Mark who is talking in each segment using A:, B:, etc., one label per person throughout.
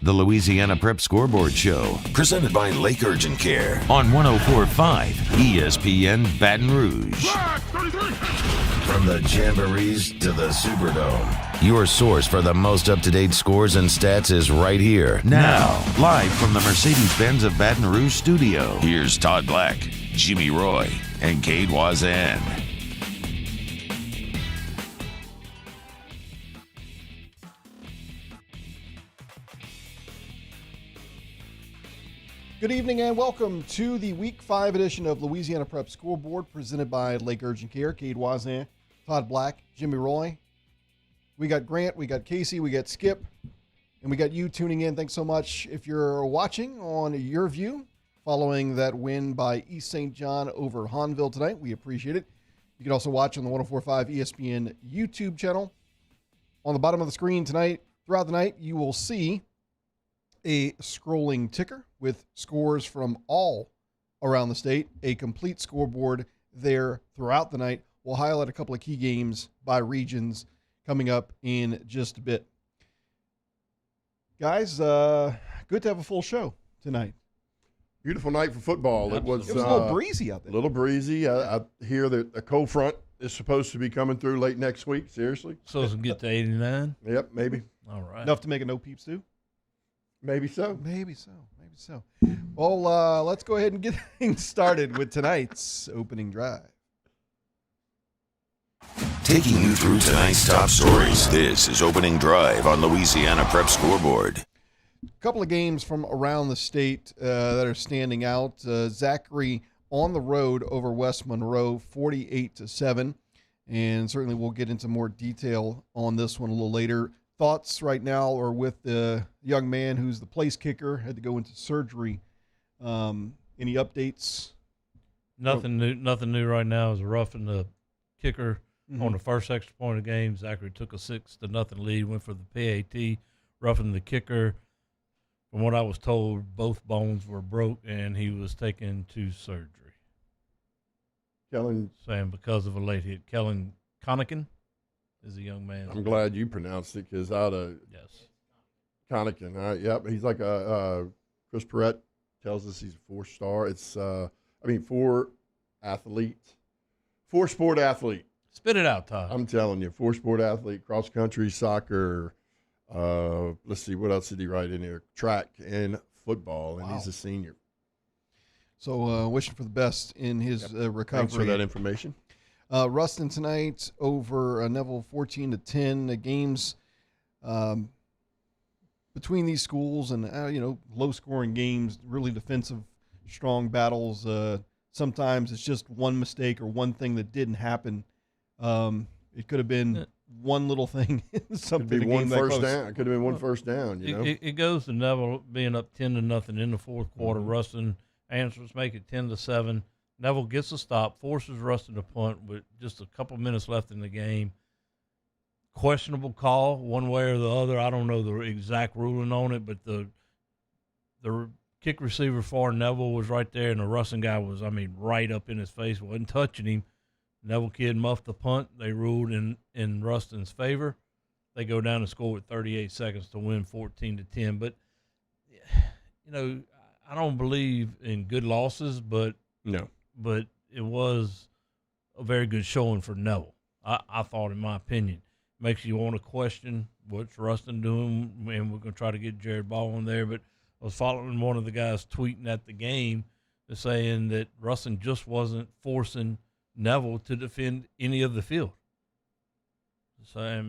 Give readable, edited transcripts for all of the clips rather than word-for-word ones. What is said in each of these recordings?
A: The Louisiana Prep Scoreboard Show,
B: Presented by Lake Urgent Care.
A: on 104.5 ESPN Baton Rouge.
B: From the Jamborees to the Superdome.
A: Your source for the most up-to-date scores and stats is right here. Now, live from the Mercedes-Benz of Baton Rouge studio, here's Todd Black, Jimmy Roy, and Cade Wazan.
C: Good evening and welcome to the Week 5 edition of Louisiana Prep Scoreboard, presented by Lake Urgent Care. Cade Wazan, Todd Black, Jimmy Roy. We got Grant, we got Casey, we got Skip, and we got you tuning in. Thanks so much if you're watching on your view following that win by East St. John over Hahnville tonight. We appreciate it. You can also watch on the 104.5 ESPN YouTube channel. On the bottom of the screen tonight, throughout the night, you will see a scrolling ticker with scores from all around the state, a complete scoreboard there throughout the night. We'll highlight a couple of key games by regions coming up in just a bit. Guys, good to have a full show tonight.
D: Beautiful night for football. It was
C: a little breezy out there.
D: A little breezy. I hear that a cold front is supposed to be coming through late next week. Seriously?
E: So it's going to get to 89?
D: Yep, maybe.
E: All right.
C: Enough to make a no peep stew?
D: Maybe so.
C: Maybe so. Well, let's go ahead and get things started with tonight's opening drive.
B: Taking you through tonight's top stories. This is Opening Drive on Louisiana Prep Scoreboard.
C: A couple of games from around the state that are standing out. Zachary on the road over West Monroe, 48-7. And certainly we'll get into more detail on this one a little later. Thoughts right now are with the young man who's the place kicker, had to go into surgery. Any updates?
E: Nothing new right now. Is roughing the kicker on the first extra point of the game. Zachary took a 6-0 lead, went for the PAT, roughing the kicker. From what I was told, both bones were broke, and he was taken to surgery.
D: Kellen,
E: saying because of a late hit. Kellen Connican is a young man.
D: I'm glad you pronounced it because out of Connican. Yep, he's like Chris Perrette tells us he's a 4-star. It's four-sport athlete.
E: Spit it out, Todd.
D: I'm telling you, 4-sport athlete, cross country, soccer. Let's see, what else did he write in here? Track and football, and he's a senior. So
C: wishing for the best in his recovery.
D: Thanks for that information.
C: Ruston tonight over Neville 14-10. The games between these schools and low-scoring games, really defensive, strong battles. Sometimes it's just one mistake or one thing that didn't happen. It could have been one little thing.
D: Could be one first down. It could have been one first down.
E: It goes to Neville being up 10-0 in the fourth quarter. Ruston answers, make it 10-7. Neville gets a stop, forces Ruston to punt with just a couple minutes left in the game. Questionable call, one way or the other. I don't know the exact ruling on it, but the kick receiver for Neville was right there, and the Ruston guy was, right up in his face, wasn't touching him. Neville kid muffed the punt. They ruled in Ruston's favor. They go down and score with 38 seconds to win 14-10. But, I don't believe in good losses, but
D: no.
E: But it was a very good showing for Neville, I thought, in my opinion. Makes you want to question what's Ruston doing, and we're going to try to get Jared Ball in there. But I was following one of the guys tweeting at the game saying that Ruston just wasn't forcing Neville to defend any of the field. So,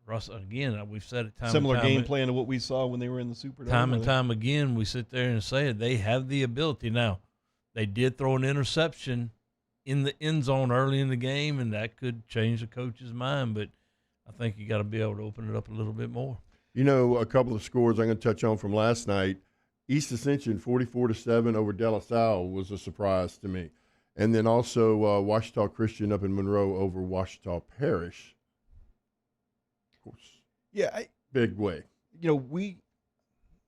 E: Ruston, again, we've said it time
C: similar
E: and time.
C: Game plan to what we saw when they were in the Superdome.
E: Time and time again, we sit there and say it. They have the ability now. They did throw an interception in the end zone early in the game, and that could change the coach's mind. But I think you got to be able to open it up a little bit more.
D: A couple of scores I'm going to touch on from last night. East Ascension 44-7 over De La Salle was a surprise to me. And then also Ouachita Christian up in Monroe over Ouachita Parish. Of course.
C: Yeah.
D: Big way.
C: We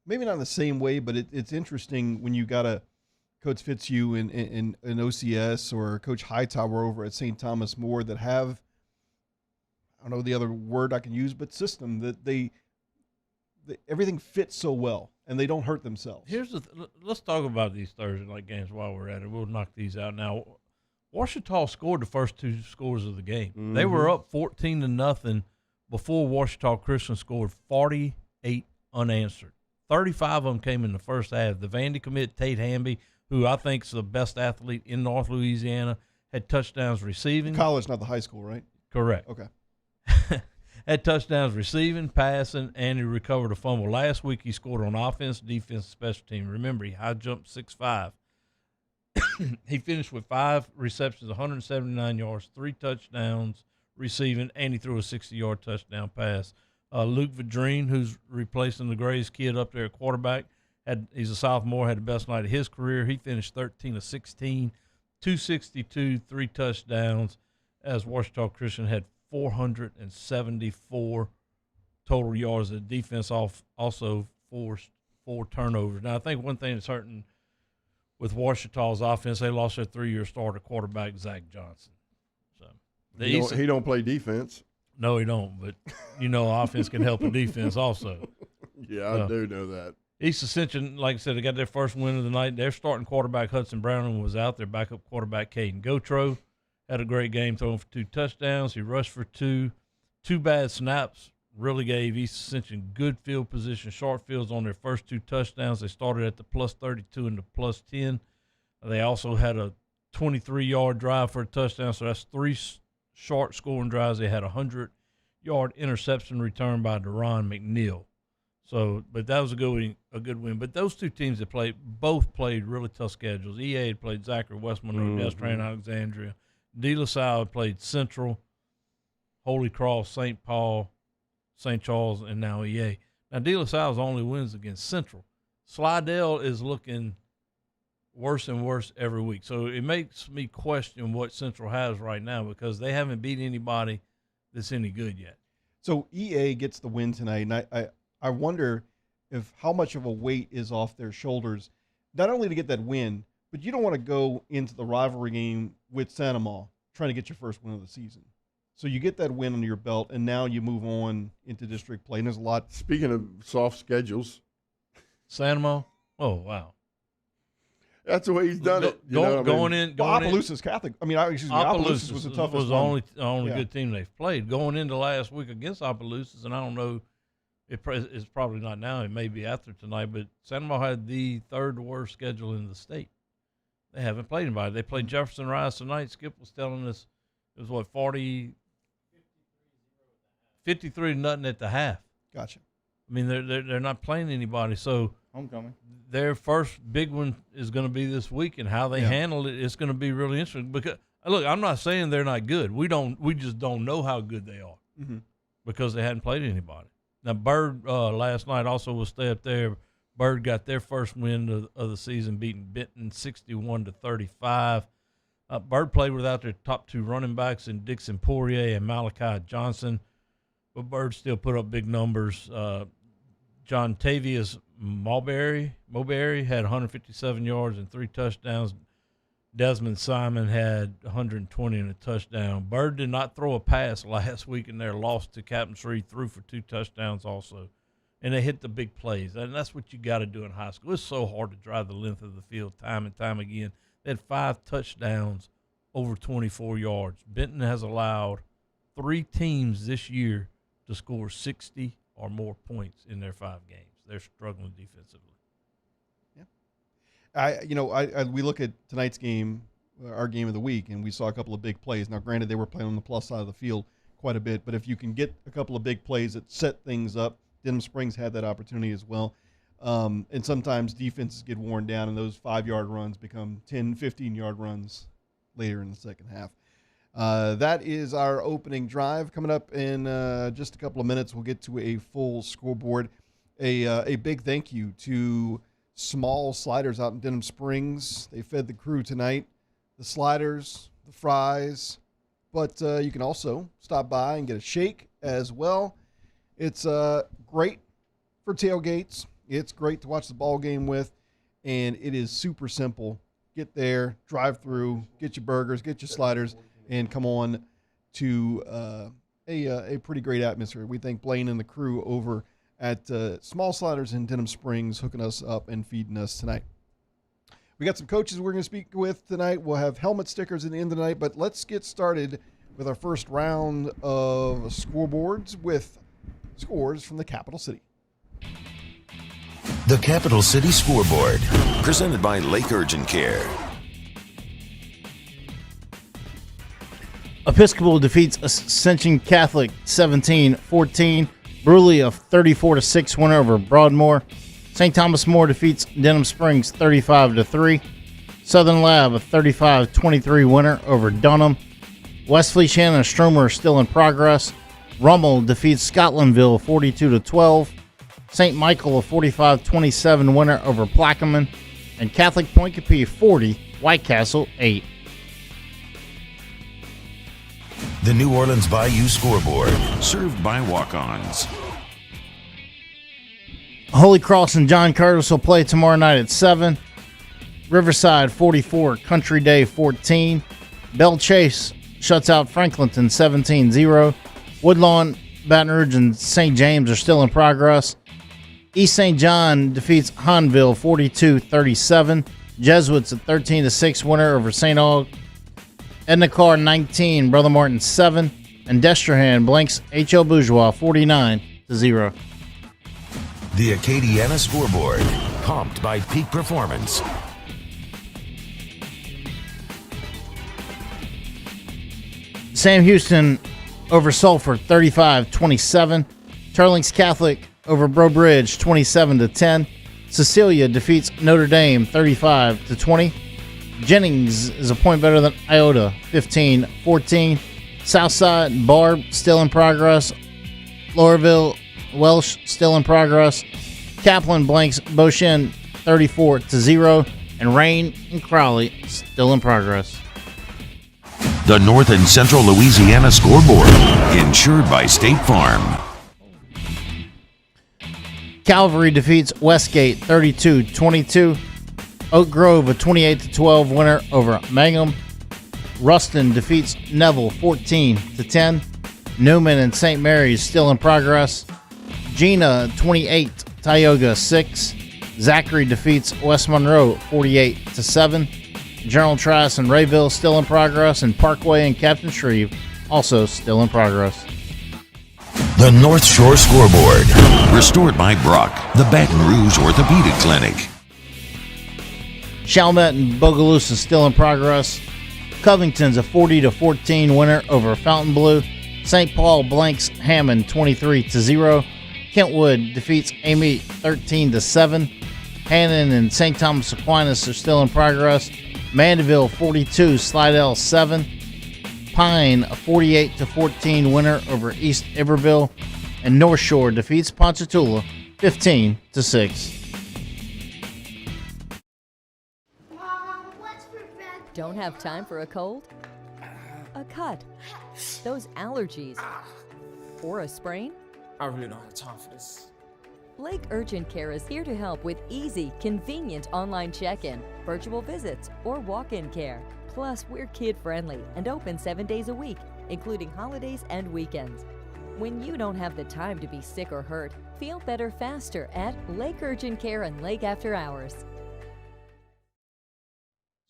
C: maybe not in the same way, but it's interesting when you got a Coach Fitzhugh in OCS or Coach Hightower over at St. Thomas More that have, I don't know the other word I can use, but system that everything fits so well, and they don't hurt themselves.
E: Let's talk about these Thursday night games while we're at it. We'll knock these out now. Washita scored the first 2 scores of the game.
D: Mm-hmm.
E: They were up 14-0 before Washita Christian scored 48 unanswered. 35 of them came in the first half. The Vandy commit Tate Hamby, who I think is the best athlete in North Louisiana, had touchdowns receiving.
C: College, not the high school, right?
E: Correct.
C: Okay.
E: Had touchdowns receiving, passing, and he recovered a fumble. Last week he scored on offense, defense, special team. Remember, he high jumped 6'5". He finished with 5 receptions, 179 yards, 3 touchdowns receiving, and he threw a 60-yard touchdown pass. Luke Vadrine, who's replacing the Grays kid up there at quarterback, he's a sophomore, had the best night of his career. He finished 13 of 16, 262, 3 touchdowns, as Washita Christian had 474 total yards. The defense also forced 4 turnovers. Now, I think one thing that's hurting with Washita's offense, they lost their 3-year starter quarterback, Zach Johnson. So
D: he don't play defense.
E: No, he don't. But, offense can help a defense also.
D: Yeah, I do know that.
E: East Ascension, like I said, they got their first win of the night. Their starting quarterback, Hudson Brown, was out. Their backup quarterback, Caden Gotro, had a great game, throwing for 2 touchdowns. He rushed for 2. 2 bad snaps really gave East Ascension good field position, short fields on their first 2 touchdowns. They started at the plus 32 and the plus 10. They also had a 23-yard drive for a touchdown, so that's 3 short scoring drives. They had a 100-yard interception return by Deron McNeil. So, but that was a good win. But those 2 teams that both played really tough schedules. EA had played Zachary, West Monroe, Destrehan, Alexandria. De La Salle had played Central, Holy Cross, St. Paul, St. Charles, and now EA. Now, De La Salle's only wins against Central. Slidell is looking worse and worse every week. So it makes me question what Central has right now, because they haven't beat anybody that's any good yet.
C: So EA gets the win tonight, and I wonder if how much of a weight is off their shoulders, not only to get that win, but you don't want to go into the rivalry game with Santa Ma trying to get your first win of the season. So you get that win under your belt, and now you move on into district play. And there's a lot.
D: Speaking of soft schedules,
E: Santa Ma? Oh, wow.
D: That's the way he's done it.
C: Opelousas Catholic. Opelousas was the toughest
E: was
C: one.
E: the only good team they've played. Going into last week against Opelousas, and I don't know, it's probably not now. It may be after tonight, but Santa Ma had the 3rd worst schedule in the state. They haven't played anybody. They played Jefferson Rise tonight. Skip was telling us it was 53-0 at the half.
C: Gotcha.
E: I mean, they're not playing anybody. So
F: homecoming.
E: Their first big one is going to be this week, and how they handle it is going to be really interesting. Because look, I'm not saying they're not good. We just don't know how good they are because they hadn't played anybody. Now, Bird last night also will stay up there. Bird got their first win of the season, beating Benton 61-35. Bird played without their top 2 running backs in Dixon Poirier and Malachi Johnson, but Bird still put up big numbers. John Tavius Mulberry had 157 yards and 3 touchdowns. Desmond Simon had 120 and a touchdown. Bird did not throw a pass last week in their loss to Captain Shreve, threw for 2 touchdowns also. And they hit the big plays. And that's what you got to do in high school. It's so hard to drive the length of the field time and time again. They had 5 touchdowns over 24 yards. Benton has allowed 3 teams this year to score 60 or more points in their 5 games. They're struggling defensively.
C: We look at tonight's game, our game of the week, and we saw a couple of big plays. Now, granted, they were playing on the plus side of the field quite a bit, but if you can get a couple of big plays that set things up, Denham Springs had that opportunity as well. And sometimes defenses get worn down, and those 5-yard runs become 10, 15-yard runs later in the second half. That is our opening drive. Coming up in just a couple of minutes, we'll get to a full scoreboard. A big thank you to Small Sliders out in Denham Springs. They fed the crew tonight. The sliders, the fries, but you can also stop by and get a shake as well. It's great for tailgates. It's great to watch the ball game with, and it is super simple. Get there, drive through, get your burgers, get your sliders, and come on to a pretty great atmosphere. We thank Blaine and the crew over at Small Sliders in Denham Springs, hooking us up and feeding us tonight. We got some coaches we're going to speak with tonight. We'll have helmet stickers at the end of the night, but let's get started with our first round of scoreboards with scores from the capital city.
A: The Capital City Scoreboard.
B: Presented by Lake Urgent Care.
F: Episcopal defeats Ascension Catholic 17-14. Bruley a 34-6 winner over Broadmoor. St. Thomas More defeats Denham Springs 35-3. Southern Lab a 35-23 winner over Dunham. West Feliciana and Stromer are still in progress. Rummel defeats Scotlandville 42-12. St. Michael a 45-27 winner over Plaquemine. And Catholic Point Capee 40, White Castle 8.
A: The New Orleans Bayou Scoreboard.
B: Served by walk-ons.
F: Holy Cross and John Curtis will play tomorrow night at 7. Riverside 44, Country Day 14. Belle Chase shuts out Franklinton 17-0. Woodlawn, Baton Rouge, and St. James are still in progress. East St. John defeats Hanville 42-37. Jesuits a 13-6 winner over St. Aug. Edna Carr 19, Brother Martin 7. And Destrehan blanks H.L. Bourgeois 49-0.
A: The Acadiana Scoreboard. Pumped by Peak Performance.
F: Sam Houston over Sulphur 35-27. Turlings Catholic over Breaux Bridge 27-10. Cecilia defeats Notre Dame 35-20. Jennings is a point better than Iota 15-14. Southside and Barb still in progress. Lorville Welsh still in progress. Kaplan blanks Beauchene 34-0. And Rain and Crowley still in progress.
B: The North and Central Louisiana Scoreboard. Insured by State Farm.
F: Calvary defeats Westgate 32-22. Oak Grove a 28-12 winner over Mangum. Ruston defeats Neville 14-10. Newman and St. Mary's still in progress. Gina 28, Tioga 6. Zachary defeats West Monroe 48-7. General Trask and Rayville still in progress, and Parkway and Captain Shreve also still in progress.
A: The North Shore Scoreboard.
B: Restored by Brock, the Baton Rouge Orthopedic Clinic.
F: Chalmette and Bogalusa still in progress. Covington's a 40-14 winner over Fontainebleau. St. Paul blanks Hammond 23-0. Kentwood defeats Amite 13-7. Hannon and St. Thomas Aquinas are still in progress. Mandeville 42, Slidell 7. Pine a 48-14 winner over East Iberville. And North Shore defeats Ponchatoula 15-6.
G: Don't have time for a cold? A cut? Those allergies? Or a sprain?
H: I really don't have time for this.
G: Lake Urgent Care is here to help with easy, convenient online check-in, virtual visits, or walk-in care. Plus, we're kid-friendly and open 7 days a week, including holidays and weekends. When you don't have the time to be sick or hurt, feel better faster at Lake Urgent Care and Lake After Hours.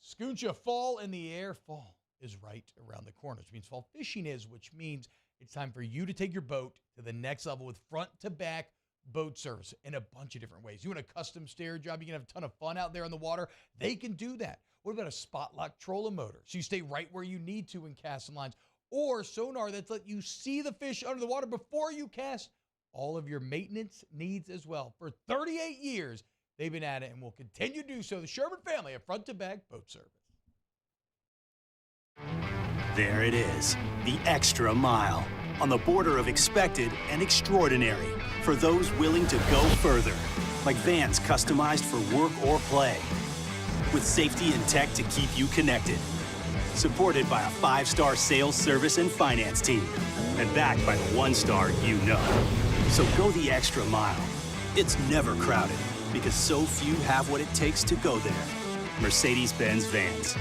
I: Scooncha fall in the air. Fall is right around the corner, which means fall fishing is, which means it's time for you to take your boat to the next level with front-to-back boat service in a bunch of different ways. You want a custom stair job, you can have a ton of fun out there on the water. They can do that. What about a spot lock trolling motor? So you stay right where you need to in casting lines. Or sonar that's let you see the fish under the water before you cast. All of your maintenance needs as well. For 38 years, they've been at it and will continue to do so. The Sherman family of front-to-back boat service.
J: There it is, the extra mile. On the border of expected and extraordinary for those willing to go further. Like vans customized for work or play. With safety and tech to keep you connected. Supported by a 5-star sales, service, and finance team. And backed by the 1-star you know. So go the extra mile. It's never crowded because so few have what it takes to go there. Mercedes-Benz Vans.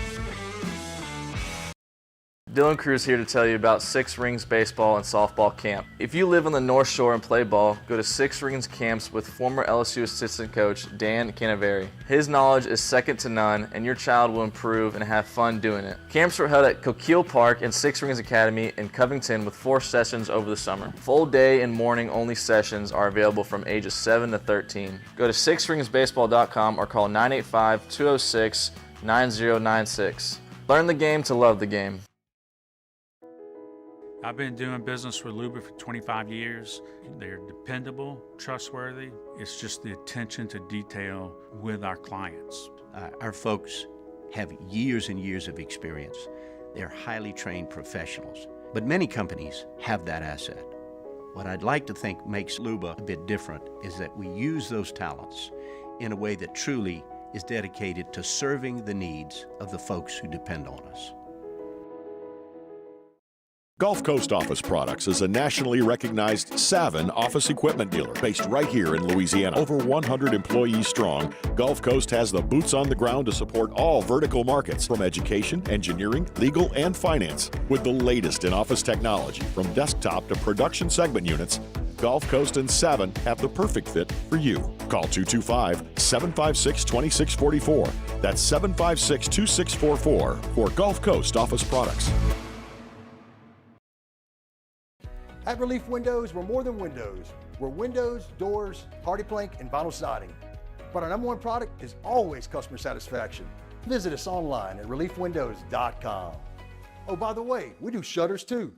K: Dylan Cruz here to tell you about Six Rings Baseball and Softball Camp. If you live on the North Shore and play ball, go to Six Rings Camps with former LSU assistant coach Dan Canaveri. His knowledge is second to none, and your child will improve and have fun doing it. Camps were held at Coquille Park and Six Rings Academy in Covington with 4 sessions over the summer. Full day and morning only sessions are available from ages 7 to 13. Go to sixringsbaseball.com or call 985-206-9096. Learn the game to love the game.
L: I've been doing business with Luba for 25 years. They're dependable, trustworthy. It's just the attention to detail with our clients.
M: Our folks have years and years of experience. They're highly trained professionals, but many companies have that asset. What I'd like to think makes Luba a bit different is that we use those talents in a way that truly is dedicated to serving the needs of the folks who depend on us.
N: Gulf Coast Office Products is a nationally recognized Savin office equipment dealer based right here in Louisiana. Over 100 employees strong, Gulf Coast has the boots on the ground to support all vertical markets from education, engineering, legal, and finance. With the latest in office technology, from desktop to production segment units, Gulf Coast and Savin have the perfect fit for you. Call 225-756-2644. That's 756-2644 for Gulf Coast Office Products.
O: At Relief Windows, we're more than windows. We're windows, doors, hardy plank, and vinyl siding. But our number one product is always customer satisfaction. Visit us online at reliefwindows.com. Oh, by the way, we do shutters too.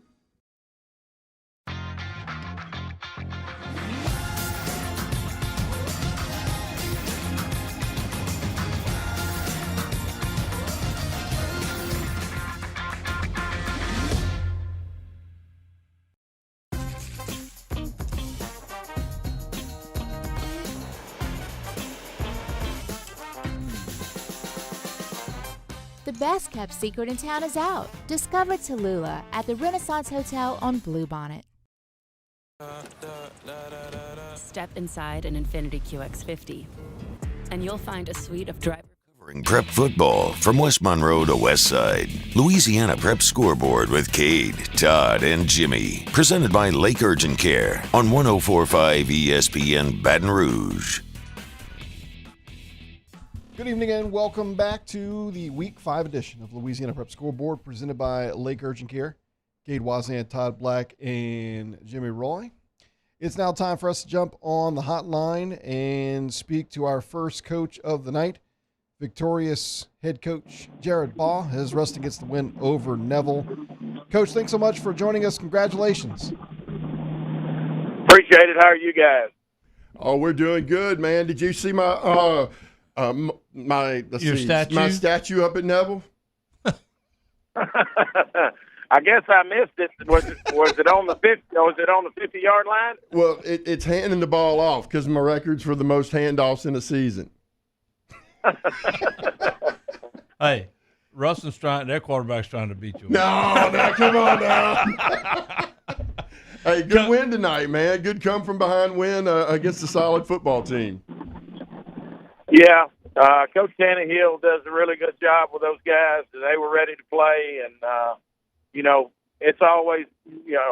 P: The best kept secret in town is out. Discover Tallulah at the Renaissance Hotel on Bluebonnet.
Q: Step inside an Infiniti QX50, and you'll find a suite of driver
B: Prep football from West Monroe to West Side. Louisiana Prep Scoreboard with Cade, Todd, and Jimmy. Presented by Lake Urgent Care on 104.5 ESPN Baton Rouge.
C: Good evening and welcome back to the Week 5 edition of Louisiana Prep Scoreboard, presented by Lake Urgent Care. Cade Wazan, Todd Black, and Jimmy Roy. It's now time for us to jump on the hotline and speak to our first coach of the night. Victorious head coach Jared Baugh. His Ruston gets the win over Neville. Coach, thanks so much for joining us. Congratulations.
R: Appreciate it. How are you guys?
D: Oh, we're doing good, man. Did you see my my statue up at Neville?
R: I guess I missed it. Was it on the 50? Was it on the 50-yard line?
D: Well, it's handing the ball off because my record's for the most handoffs in a season.
E: Hey, Ruston's their quarterback's trying to beat you.
D: No, come on now. Hey, good win tonight, man. Good come from behind win against a solid football team.
R: Yeah, Coach Tannehill does a really good job with those guys. They were ready to play, and it's always,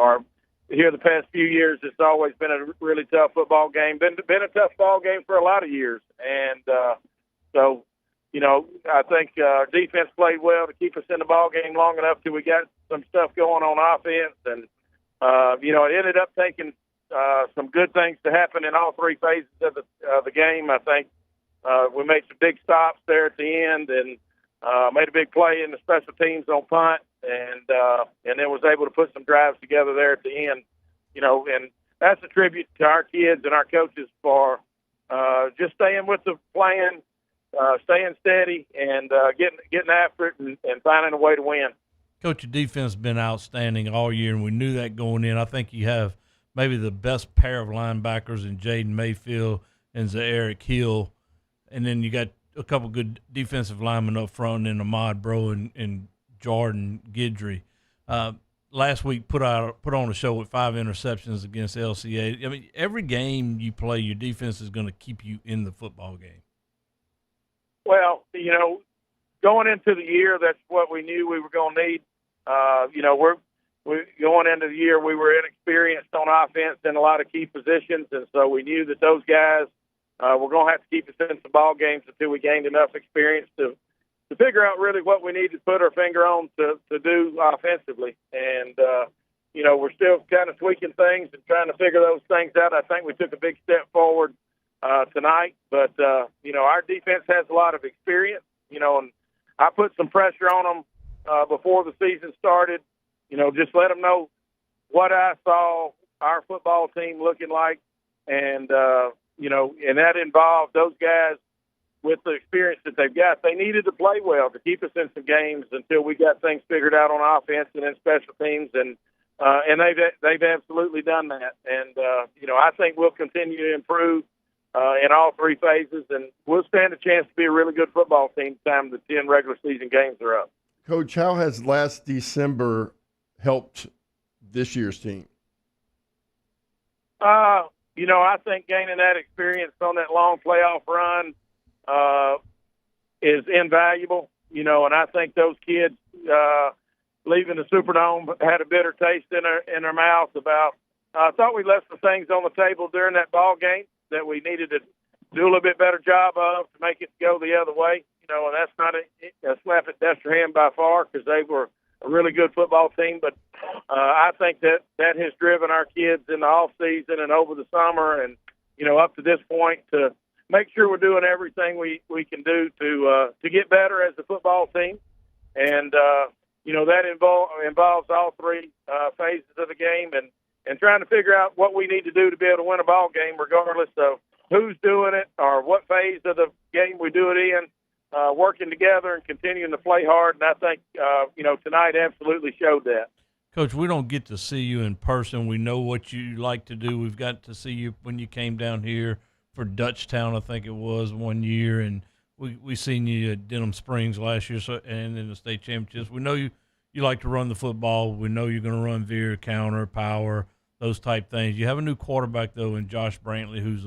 R: or here the past few years, it's always been a really tough football game. Been a tough ball game for a lot of years, and so I think our defense played well to keep us in the ball game long enough till we got some stuff going on offense, and it ended up taking some good things to happen in all three phases of the game. I think we made some big stops there at the end, and made a big play in the special teams on punt, and then was able to put some drives together there at the end. And that's a tribute to our kids and our coaches for just staying with the plan, staying steady, and getting after it and finding a way to win.
E: Coach, your defense has been outstanding all year, and we knew that going in. I think you have maybe the best pair of linebackers in Jaden Mayfield and Zaire Hill, and then you got a couple good defensive linemen up front in Ahmad Bro and Jordan Guidry. Last week put on a show with 5 interceptions against LCA. I mean, every game you play, your defense is going to keep you in the football game.
R: Well, going into the year, that's what we knew we were going to need. we're going into the year, we were inexperienced on offense in a lot of key positions, and so we knew that those guys were going to have to keep us in some ball games until we gained enough experience to figure out really what we need to put our finger on to do offensively. And, we're still kind of tweaking things and trying to figure those things out. I think we took a big step forward tonight, but, our defense has a lot of experience, and I put some pressure on them before the season started, just let them know what I saw our football team looking like. And, and that involved those guys with the experience that they've got. They needed to play well to keep us in some games until we got things figured out on offense and in special teams. And they've absolutely done that. And, I think we'll continue to improve in all three phases, and we'll stand a chance to be a really good football team time the 10 regular season games are up.
D: Coach, how has last December helped this year's team?
R: I think gaining that experience on that long playoff run is invaluable, and I think those kids leaving the Superdome had a bitter taste in their mouth about I thought we left some things on the table during that ball game that we needed to do a little bit better job of to make it go the other way, and that's not a slap at Destrehan by far because they were a really good football team, but I think that has driven our kids in the off season and over the summer and, up to this point to make sure we're doing everything we can do to get better as a football team. And, that involves all three phases of the game and trying to figure out what we need to do to be able to win a ball game regardless of who's doing it or what phase of the game we do it in. Working together and continuing to play hard, and I think, tonight absolutely showed that.
E: Coach, we don't get to see you in person. We know what you like to do. We've got to see you when you came down here for Dutchtown, I think it was, one year, and we seen you at Denham Springs last year and in the state championships. We know you like to run the football. We know you're going to run veer, counter, power, those type things. You have a new quarterback, though, in Josh Brantley, who's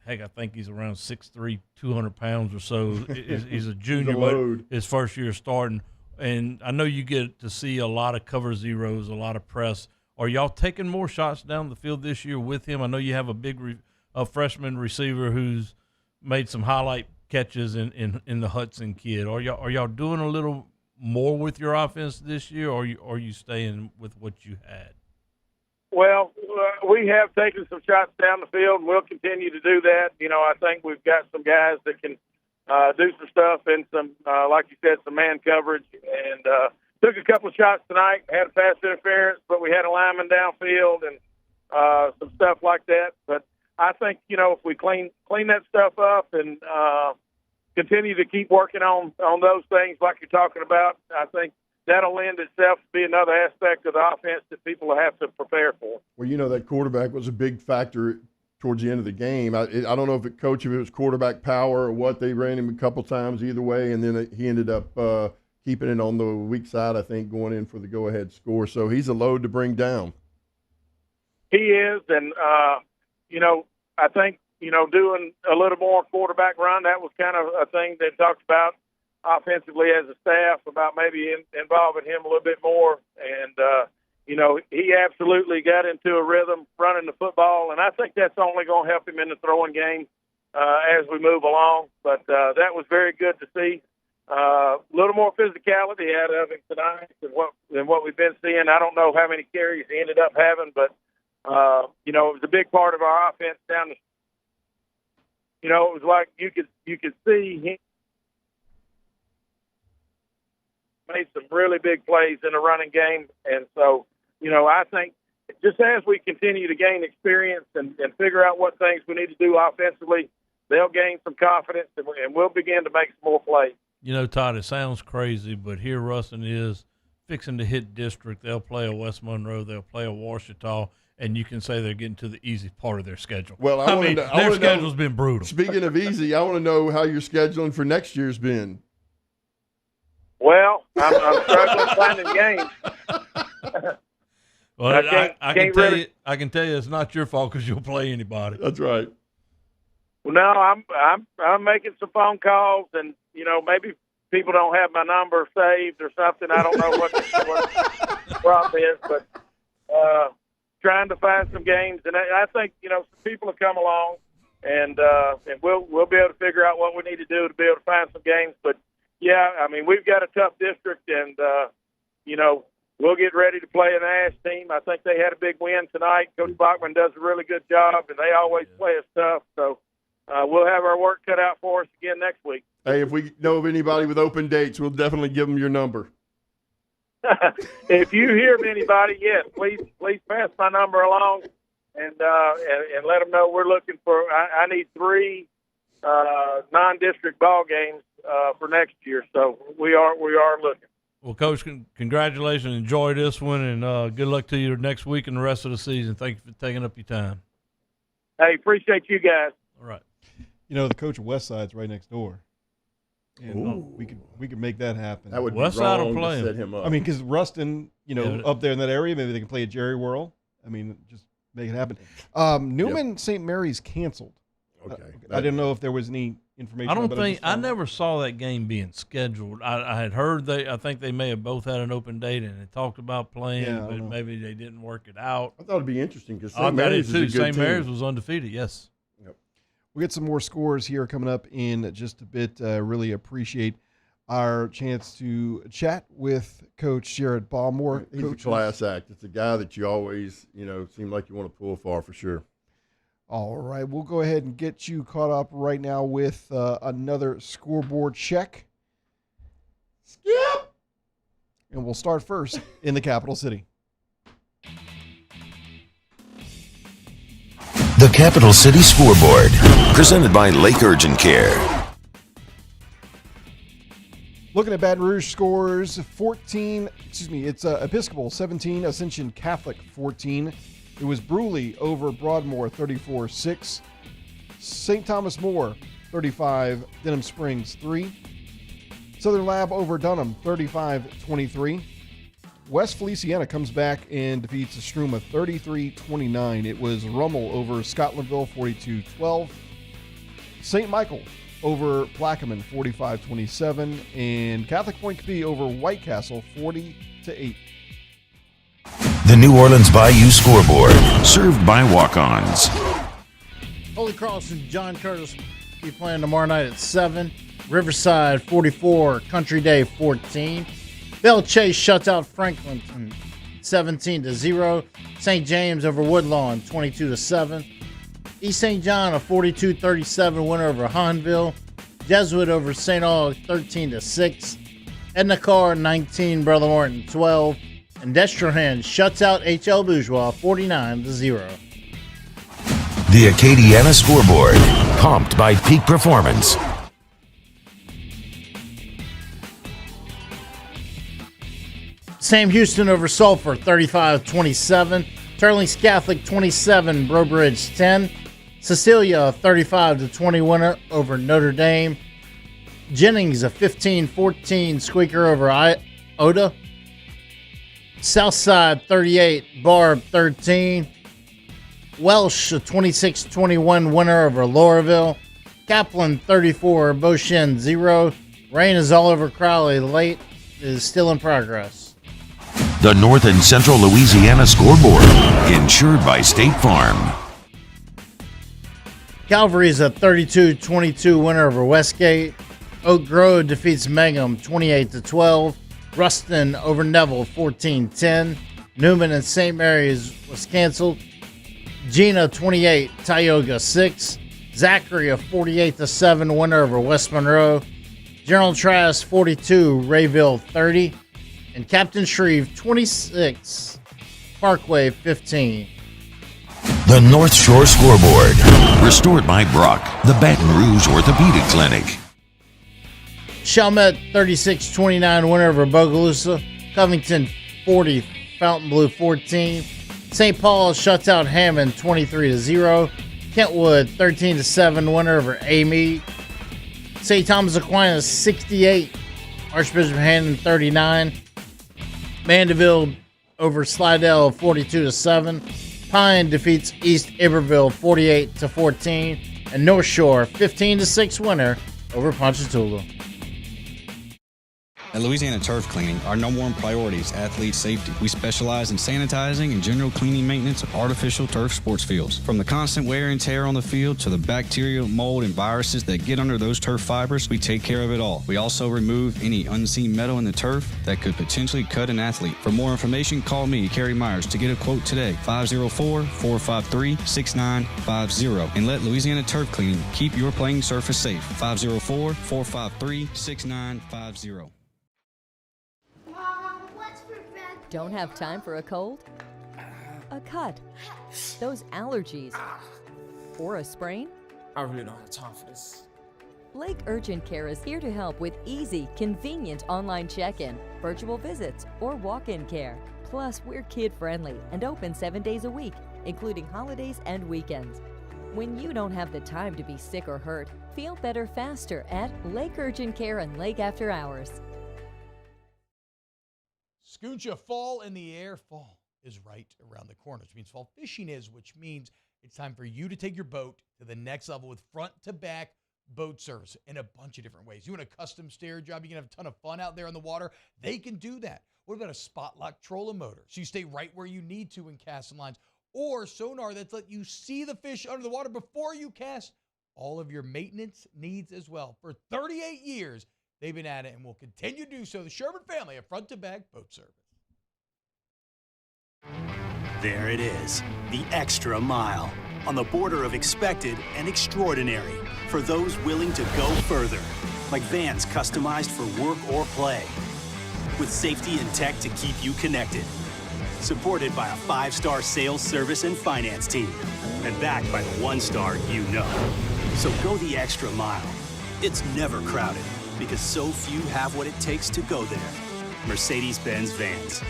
E: I think he's around 6'3", 200 pounds or so. He's a junior, but his first year starting. And I know you get to see a lot of cover zeros, a lot of press. Are y'all taking more shots down the field this year with him? I know you have a big freshman receiver who's made some highlight catches in the Hudson kid. Are y'all doing a little more with your offense this year, or are you staying with what you had?
R: Well, we have taken some shots down the field, and we'll continue to do that. I think we've got some guys that can do some stuff in some, like you said, some man coverage. And took a couple of shots tonight, had a pass interference, but we had a lineman downfield and some stuff like that. But I think, if we clean that stuff up and continue to keep working on those things like you're talking about, I think that'll lend itself to be another aspect of the offense that people have to prepare for.
D: Well, that quarterback was a big factor towards the end of the game. I don't know if it was quarterback power or what. They ran him a couple times either way, and then he ended up keeping it on the weak side, I think, going in for the go-ahead score. So he's a load to bring down.
R: He is, and, I think, doing a little more quarterback run, that was kind of a thing they talked about offensively as a staff about maybe involving him a little bit more. And, he absolutely got into a rhythm running the football, and I think that's only going to help him in the throwing game as we move along. But that was very good to see. A little more physicality out of him tonight than what we've been seeing. I don't know how many carries he ended up having, but, it was a big part of our offense down the it was like you could see him made some really big plays in the running game. And so, I think just as we continue to gain experience and figure out what things we need to do offensively, they'll gain some confidence and we'll begin to make some more plays.
E: Todd, it sounds crazy, but here Ruston is fixing to hit district. They'll play a West Monroe. They'll play a Ouachita. And you can say they're getting to the easy part of their schedule.
D: Well,
E: their schedule's been brutal.
D: Speaking of easy, I want to know how your scheduling for next year's been.
R: Well, I'm struggling finding games.
E: Well, I can tell you it's not your fault because you'll play anybody.
D: That's right.
R: Well, no, I'm making some phone calls and maybe people don't have my number saved or something. I don't know what the problem is, but trying to find some games. And I think, some people have come along, and we'll be able to figure out what we need to do to be able to find some games. But, yeah, I mean, we've got a tough district, and, we'll get ready to play an Ash team. I think they had a big win tonight. Coach Bachman does a really good job, and they always play us tough. So we'll have our work cut out for us again next week.
D: Hey, if we know of anybody with open dates, we'll definitely give them your number.
R: If you hear of anybody, yes, please pass my number along and let them know we're looking for. I need 3 non-district ball games for next year, so we are looking.
E: Well, Coach, congratulations. Enjoy this one, and good luck to you next week and the rest of the season. Thank you for taking up your time.
R: Hey, appreciate you guys.
E: All right.
C: The coach of Westside's right next door. And we could make that happen.
D: That would be wrong to set him up.
C: I mean, because Ruston, up there in that area, maybe they can play a Jerry Whirl. I mean, just make it happen. Newman St. Mary's canceled.
D: Okay.
C: I didn't know if there was any information.
E: I never saw that game being scheduled. I had heard I think they may have both had an open date and they talked about playing, but maybe they didn't work it out.
D: I thought it'd be interesting because St. Mary's is a good
E: St.
D: team.
E: Mary's was undefeated. Yes.
D: Yep.
C: We'll get some more scores here coming up in just a bit. Really appreciate our chance to chat with Coach Jared Ballmore.
D: He's a class act. It's a guy that you always, seem like you want to pull for sure.
C: All right, we'll go ahead and get you caught up right now with another scoreboard check.
D: Skip!
C: And we'll start first in the capital city.
B: The Capital City Scoreboard, presented by Lake Urgent Care.
C: Looking at Baton Rouge scores, it's Episcopal 17, Ascension Catholic 14. It was Bruley over Broadmoor 34-6. St. Thomas More 35, Denham Springs 3. Southern Lab over Dunham 35-23. West Feliciana comes back and defeats Estruma 33-29. It was Rummel over Scotlandville 42-12. St. Michael over Plaquemine 45-27. And Catholic Point Capee over White Castle 40-8.
B: The New Orleans Bayou Scoreboard, served by walk-ons.
F: Holy Cross and John Curtis be playing tomorrow night at 7. Riverside 44, Country Day 14. Belle Chase shuts out Franklin 17-0. St. James over Woodlawn 22-7. East St. John a 42-37 winner over Hanville. Jesuit over St. Aug 13-6. Edna Carr 19, Brother Martin 12. And Destrehan shuts out H.L. Bourgeois 49-0.
B: The Acadiana Scoreboard, pumped by Peak Performance.
F: Sam Houston over Sulphur 35-27. Turlings Catholic 27, Brobridge 10. Cecilia 35-20 winner over Notre Dame. Jennings a 15-14 squeaker over Oda. Southside 38, Barb 13. Welsh a 26-21 winner over Lauraville. Kaplan 34, Beauchene 0. Rain is all over Crowley. Late is still in progress.
B: The North and Central Louisiana Scoreboard, insured by State Farm.
F: Calvary is a 32-22 winner over Westgate. Oak Grove defeats Mangum 28-12. Ruston over Neville 14-10. Newman and St. Mary's was canceled. Gina 28, Tioga 6. Zachary a 48-7 winner over West Monroe. General Trask 42, Rayville 30. And Captain Shreve 26, Parkway 15.
B: The North Shore Scoreboard, restored by Brock, the Baton Rouge Orthopedic Clinic.
F: Chalmette 36-29 winner over Bogalusa. Covington 40, Fontainebleau 14. St. Paul shuts out Hammond 23-0. Kentwood 13-7 winner over Amy. St. Thomas Aquinas 68, Archbishop Hannon 39. Mandeville over Slidell 42-7. Pine defeats East Iberville 48-14. And North Shore 15-6 winner over Ponchatoula.
S: At Louisiana Turf Cleaning, our number one priority is athlete safety. We specialize in sanitizing and general cleaning maintenance of artificial turf sports fields. From the constant wear and tear on the field to the bacterial, mold, and viruses that get under those turf fibers, we take care of it all. We also remove any unseen metal in the turf that could potentially cut an athlete. For more information, call me, Kerry Myers, to get a quote today, 504-453-6950. And let Louisiana Turf Cleaning keep your playing surface safe, 504-453-6950.
G: Don't have time for a cold? A cut? Those allergies? Or a sprain?
H: I really don't have time for this.
G: Lake Urgent Care is here to help with easy, convenient online check-in, virtual visits, or walk-in care. Plus, we're kid-friendly and open 7 days a week, including holidays and weekends. When you don't have the time to be sick or hurt, feel better faster at Lake Urgent Care and Lake After Hours.
I: Scooncha, fall in the air. Fall is right around the corner, which means fall fishing is, which means it's time for you to take your boat to the next level with front-to-back boat service in a bunch of different ways. You want a custom stair job, you can have a ton of fun out there on the water, they can do that. What about a spot lock trolling motor? So you stay right where you need to in casting lines, or sonar that's let you see the fish under the water before you cast. All of your maintenance needs as well. For 38 years, they've been at it and will continue to do so. The Sherman family of front-to-back boat service.
J: There it is, the extra mile, on the border of expected and extraordinary, for those willing to go further, like vans customized for work or play, with safety and tech to keep you connected, supported by a 5-star sales, service, and finance team, and backed by the 1-star you know. So go the extra mile. It's never crowded, because so few have what it takes to go there. Mercedes-Benz Vans.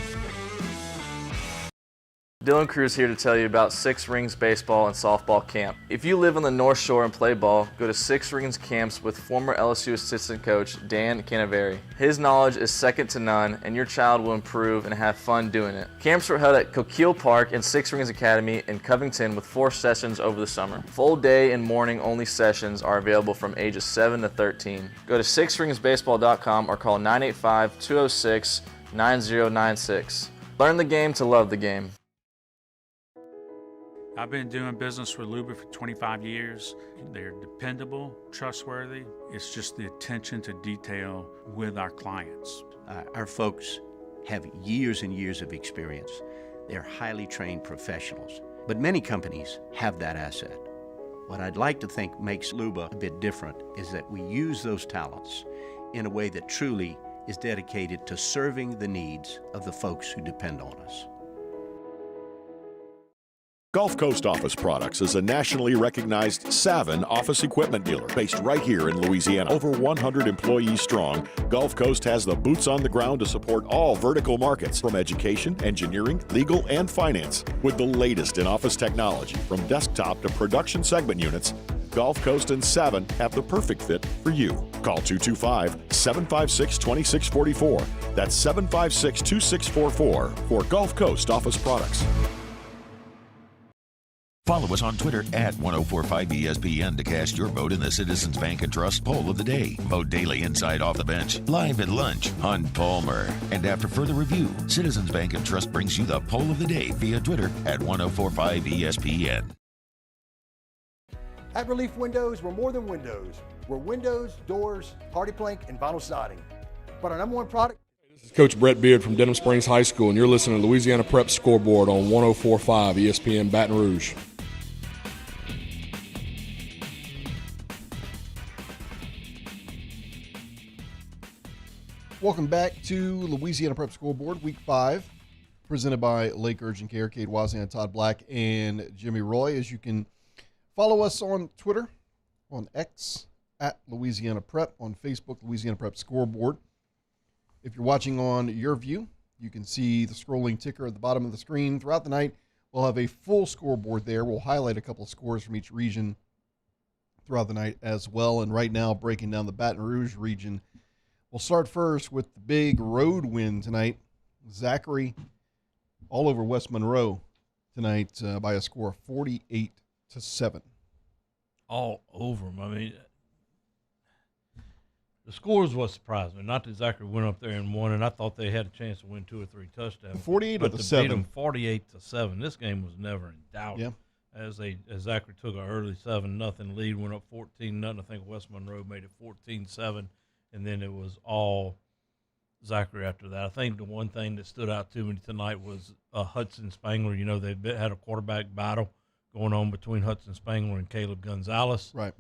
K: Dylan Cruz here to tell you about Six Rings Baseball and Softball Camp. If you live on the North Shore and play ball, go to Six Rings Camps with former LSU assistant coach Dan Canaveri. His knowledge is second to none, and your child will improve and have fun doing it. Camps were held at Coquille Park and Six Rings Academy in Covington with 4 sessions over the summer. Full day and morning only sessions are available from ages 7 to 13. Go to sixringsbaseball.com or call 985-206-9096. Learn the game to love the game.
L: I've been doing business with Luba for 25 years. They're dependable, trustworthy. It's just the attention to detail with our clients.
M: Our folks have years and years of experience. They're highly trained professionals, but many companies have that asset. What I'd like to think makes Luba a bit different is that we use those talents in a way that truly is dedicated to serving the needs of the folks who depend on us.
N: Gulf Coast Office Products is a nationally recognized Savin office equipment dealer based right here in Louisiana. Over 100 employees strong, Gulf Coast has the boots on the ground to support all vertical markets, from education, engineering, legal, and finance. With the latest in office technology, from desktop to production segment units, Gulf Coast and Savin have the perfect fit for you. Call 225-756-2644. That's 756-2644 for Gulf Coast Office Products.
A: Follow us on Twitter at 1045ESPN to cast your vote in the Citizens Bank and Trust Poll of the Day. Vote daily inside Off the Bench, live at lunch on Palmer. And after further review, Citizens Bank and Trust brings you the Poll of the Day via Twitter at 1045ESPN.
O: At Relief Windows, we're more than windows. We're windows, doors, hardy plank, and vinyl siding. But our number one product...
T: This is Coach Brett Beard from Denham Springs High School, and you're listening to Louisiana Prep Scoreboard on 1045 ESPN Baton Rouge.
C: Welcome back to Louisiana Prep Scoreboard, Week 5, presented by Lake Urgent Care, Cade Wazan, Todd Black, and Jimmy Roy. As you can follow us on Twitter, on X, at Louisiana Prep, on Facebook, Louisiana Prep Scoreboard. If you're watching on your view, you can see the scrolling ticker at the bottom of the screen. Throughout the night, we'll have a full scoreboard there. We'll highlight a couple of scores from each region throughout the night as well. And right now, breaking down the Baton Rouge region, we'll start first with the big road win tonight. Zachary all over West Monroe tonight by a score of 48-7.
E: All over them. I mean, The scores what surprised me. Not that Zachary went up there and won, and I thought they had a chance to win 2 or 3 touchdowns.
C: 48
E: but
C: to
E: to
C: 7.
E: beat them 48-7. This game was never in doubt.
C: Yeah.
E: As Zachary took an early 7-0 lead, went up 14-0. I think West Monroe made it 14-7, and then it was all Zachary after that. I think the one thing that stood out to me tonight was Hudson Spangler. You know, they've had a quarterback battle going on between Hudson Spangler and Caleb Gonzalez.
C: Right.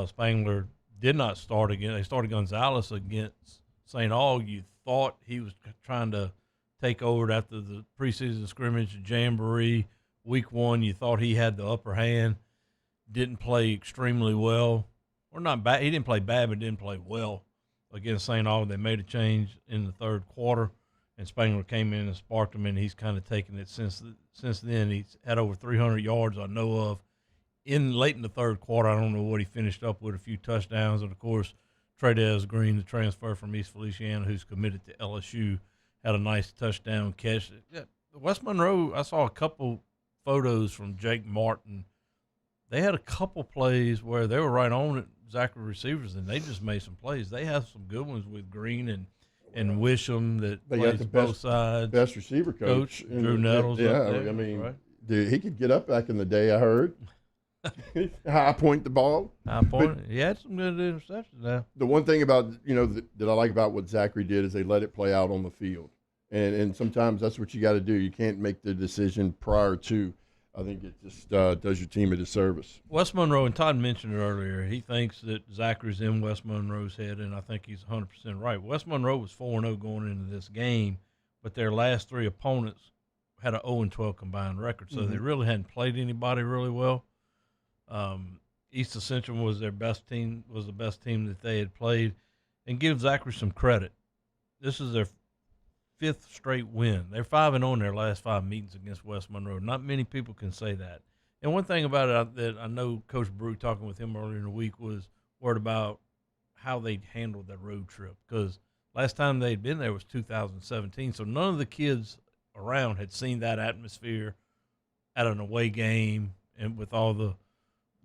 E: Spangler did not start again. They started Gonzalez against St. Aug. You thought he was trying to take over after the preseason scrimmage, Jamboree, week 1. You thought he had the upper hand. Didn't play extremely well. Or not bad. He didn't play bad, but didn't play well against St. Aug. They made a change in the 3rd quarter, and Spangler came in and sparked him, and he's kind of taken it since then. He's had over 300 yards I know of. Late in the 3rd quarter, I don't know what he finished up with, a few touchdowns. And, of course, Tradez Green, the transfer from East Feliciana, who's committed to LSU, had a nice touchdown catch. Yeah, West Monroe, I saw a couple photos from Jake Martin. They had a couple plays where they were right on it, Zachary receivers, and they just made some plays. They have some good ones with Green and Wisham that
D: They
E: plays
D: got the
E: both sides.
D: best receiver coach.
E: Drew Nettles.
D: Yeah,
E: up there,
D: I mean,
E: right?
D: dude, he could get up back in the day, I heard. High point the ball.
E: High point. He had some good interceptions now.
D: The one thing about, that I like about what Zachary did is they let it play out on the field. And sometimes that's what you got to do. You can't make the decision prior to. I think it just does your team a disservice.
E: West Monroe, and Todd mentioned it earlier, he thinks that Zachary's in West Monroe's head, and I think he's 100% right. West Monroe was 4-0 going into this game, but their last 3 opponents had an 0-12 combined record, so they really hadn't played anybody really well. East Ascension was their best team, was the best team that they had played, and give Zachary some credit. This is their 5th straight win. They're 5-0 in their last 5 meetings against West Monroe. Not many people can say that. And one thing about it that I know Coach Brew, talking with him earlier in the week, was worried about how they handled that road trip, because last time they'd been there was 2017, so none of the kids around had seen that atmosphere at an away game and with all the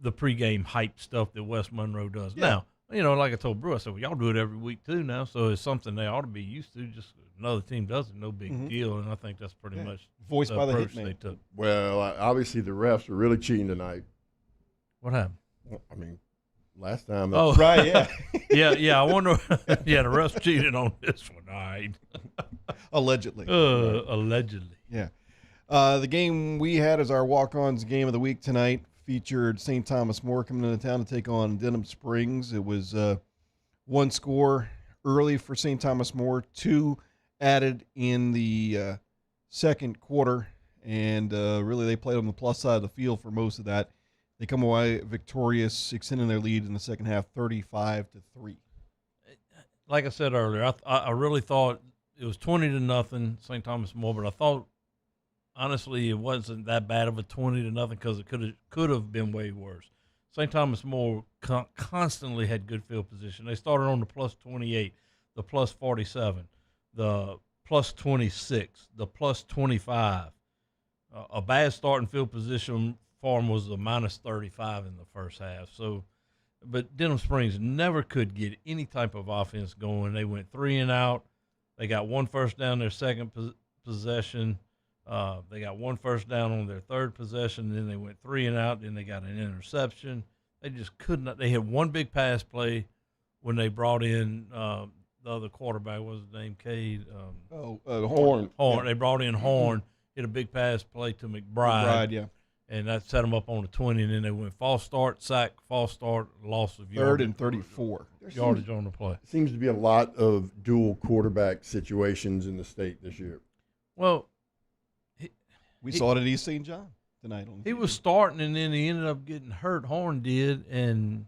E: pregame hype stuff that West Monroe does. Yeah. Now, like I told Brew, I said, well, y'all do it every week too now, so it's something they ought to be used to. Just another team does it, no big deal, and I think that's pretty much
C: voiced by the
E: approach
C: hitman.
E: they took.
D: Well, obviously the refs were really cheating tonight.
E: What happened?
D: I mean, last time.
E: Oh,
C: right, yeah.
E: yeah. I wonder. Yeah, the refs cheated on this one. All right.
C: Allegedly.
E: Allegedly.
C: Yeah. The game we had as our walk-ons game of the week tonight featured St. Thomas More coming into town to take on Denham Springs. It was 1 score early for St. Thomas More, 2 added in the 2nd quarter, and really they played on the plus side of the field for most of that. They come away victorious, extending their lead in the second half, 35-3.
E: Like I said earlier, I really thought it was 20-0 St. Thomas More, but I thought honestly it wasn't that bad of a 20-0 because it could have been way worse. St. Thomas More constantly had good field position. They started on the plus 28, the plus 47, the plus 26, the plus 25. A bad starting field position for them was a minus 35 in the first half. So, but Denham Springs never could get any type of offense going. They went 3 and out. They got 1 first down their second possession. They got 1 first down on their 3rd possession. Then they went 3 and out. Then they got an interception. They just could not. They had 1 big pass play when they brought in the other quarterback. What was his name? Cade.
D: Horn.
E: Horn. They brought in Horn. Hit a big pass play to McBride.
C: Yeah.
E: And that set them up on the 20, and then they went false start, sack, false start, loss of
C: 3rd
E: yardage.
C: and 34.
E: Yardage on the play.
D: Seems to be a lot of dual quarterback situations in the state this year.
E: Well,
C: we saw it at East St. John tonight.
E: He was starting, and then he ended up getting hurt. Horn did, and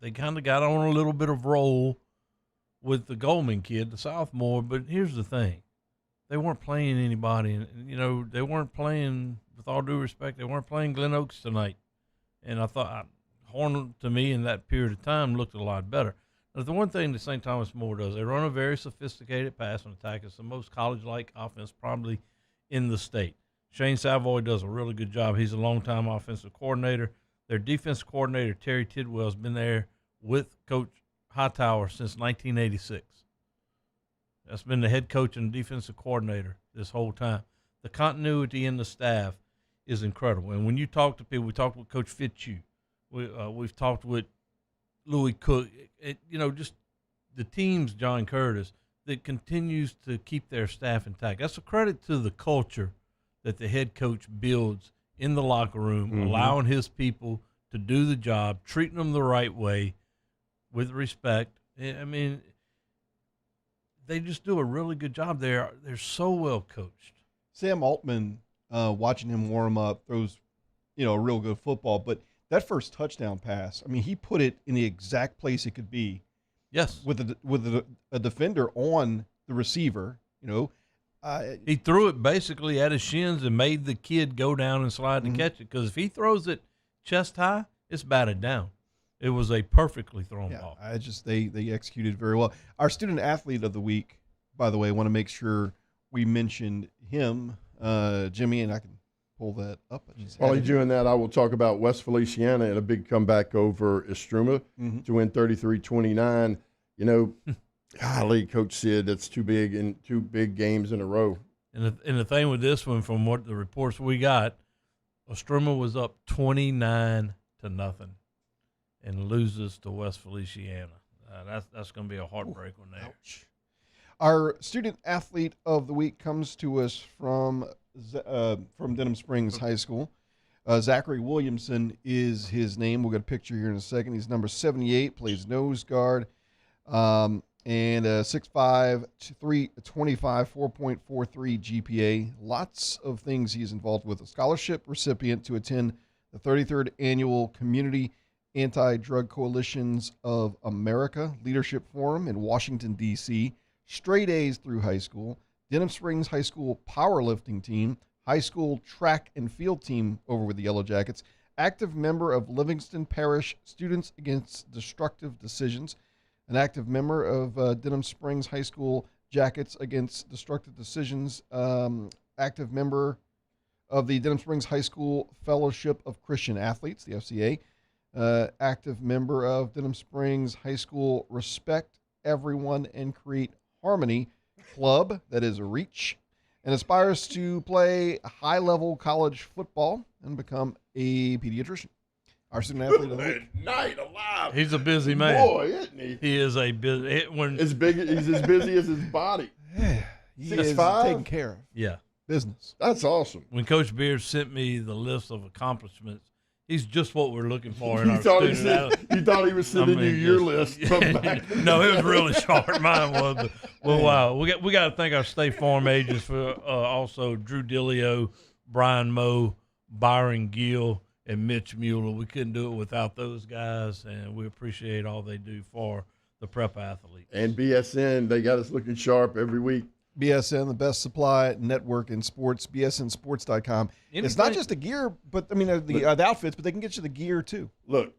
E: they kind of got on a little bit of roll with the Goldman kid, the sophomore. But here's the thing. They weren't playing anybody. And, they weren't playing, with all due respect, they weren't playing Glen Oaks tonight. And I thought Horn, to me, in that period of time, looked a lot better. Now, the one thing that St. Thomas More does, they run a very sophisticated passing attack. It's the most college-like offense probably in the state. Shane Savoy does a really good job. He's a longtime offensive coordinator. Their defensive coordinator, Terry Tidwell, has been there with Coach Hightower since 1986. That's been the head coach and defensive coordinator this whole time. The continuity in the staff is incredible. And when you talk to people, we talked with Coach Fitzhugh. We've talked with Louis Cook. Just the teams, John Curtis, that continues to keep their staff intact. That's a credit to the culture that the head coach builds in the locker room, allowing his people to do the job, treating them the right way with respect. I mean, they just do a really good job. They're so well coached.
C: Sam Altman, watching him warm up, throws, a real good football. But that first touchdown pass, I mean, he put it in the exact place it could be.
E: Yes,
C: with a defender on the receiver.
E: He threw it basically at his shins and made the kid go down and slide to catch it. Because if he throws it chest high, it's batted down. It was a perfectly thrown ball.
C: They executed very well. Our student athlete of the week, by the way, I want to make sure we mentioned him, Jimmy, and I can pull that up.
D: While he's doing that, I will talk about West Feliciana and a big comeback over Estruma to win 33-29. Golly, Coach Sid, that's too big in 2 big games in a row.
E: And the thing with this one, from what the reports we got, Estruma was up 29-0 and loses to West Feliciana. That's going to be a heartbreak one there.
C: Ouch. Our student athlete of the week comes to us from Denham Springs High School. Zachary Williamson is his name. We'll get a picture here in a second. He's number 78, plays nose guard, and 6'5", 325, 4.43 GPA. Lots of things he's involved with. A scholarship recipient to attend the 33rd Annual Community Anti-Drug Coalitions of America Leadership Forum in Washington, D.C., straight A's through high school, Denham Springs High School powerlifting team, high school track and field team over with the Yellow Jackets, active member of Livingston Parish Students Against Destructive Decisions, an active member of Denham Springs High School Jackets Against Destructive Decisions, active member of the Denham Springs High School Fellowship of Christian Athletes, the FCA, active member of Denham Springs High School Respect Everyone and Create Harmony Club, that is a reach, and aspires to play high-level college football and become a pediatrician. Our student athlete of the week.
D: Night alive.
E: He's a busy man.
D: Boy, isn't he?
E: He is a busy.
D: He's as busy as his body.
C: Yeah, he is
D: 6'5"?
C: taken care of.
E: Yeah.
C: Business.
D: That's awesome.
E: When Coach Beard sent me the list of accomplishments, he's just what we're looking for in
D: You
E: our
D: thought
E: student athlete.
D: you thought he was sending you your list from back.
E: No, it was really short. Mine was. Well, wow. We got to thank our State Farm agents for also Drew Dillio, Brian Moe, Byron Gill, and Mitch Mueller. We couldn't do it without those guys, and we appreciate all they do for the prep athlete.
D: And BSN, they got us looking sharp every week.
C: BSN, the best supply network in sports, bsnsports.com. It's not just the gear, but I mean the outfits, but they can get you the gear too.
D: Look,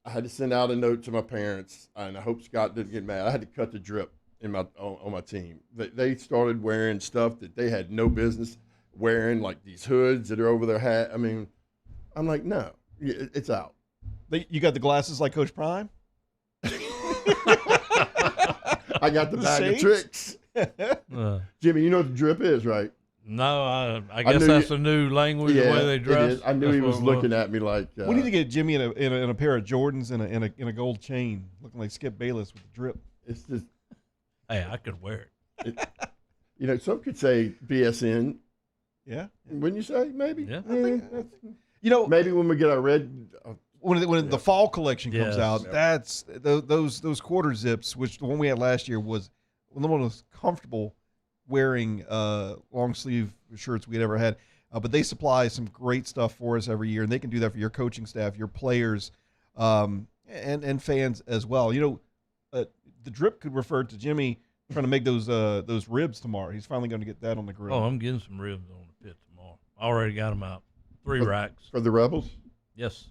D: I had to send out a note to my parents, and I hope Scott didn't get mad. I had to cut the drip on my team. They started wearing stuff that they had no business wearing, like these hoods that are over their hat. I mean, I'm like, no, it's out.
C: You got the glasses like Coach Prime?
D: I got the bag of tricks. Jimmy, you know what the drip is, right?
E: No, I guess that's a new language, the way they dress.
D: It is. I knew he was looking at me like.
C: We need to get Jimmy in a pair of Jordans and a gold chain, looking like Skip Bayless with the drip.
D: It's just.
E: Hey, I could wear
D: it. Some could say BSN.
C: Yeah.
D: Wouldn't you say maybe?
E: Yeah.
C: I think,
D: maybe when we get our red.
C: When the fall collection comes out, that's those quarter zips, which the one we had last year was one of the most comfortable wearing long sleeve shirts we'd ever had. But they supply some great stuff for us every year, and they can do that for your coaching staff, your players, and fans as well. The drip could refer to Jimmy trying to make those ribs tomorrow. He's finally going to get that on the grill.
E: Oh, I'm getting some ribs on the pit tomorrow. I already got them out. 3 racks.
D: For the Rebels?
E: Yes.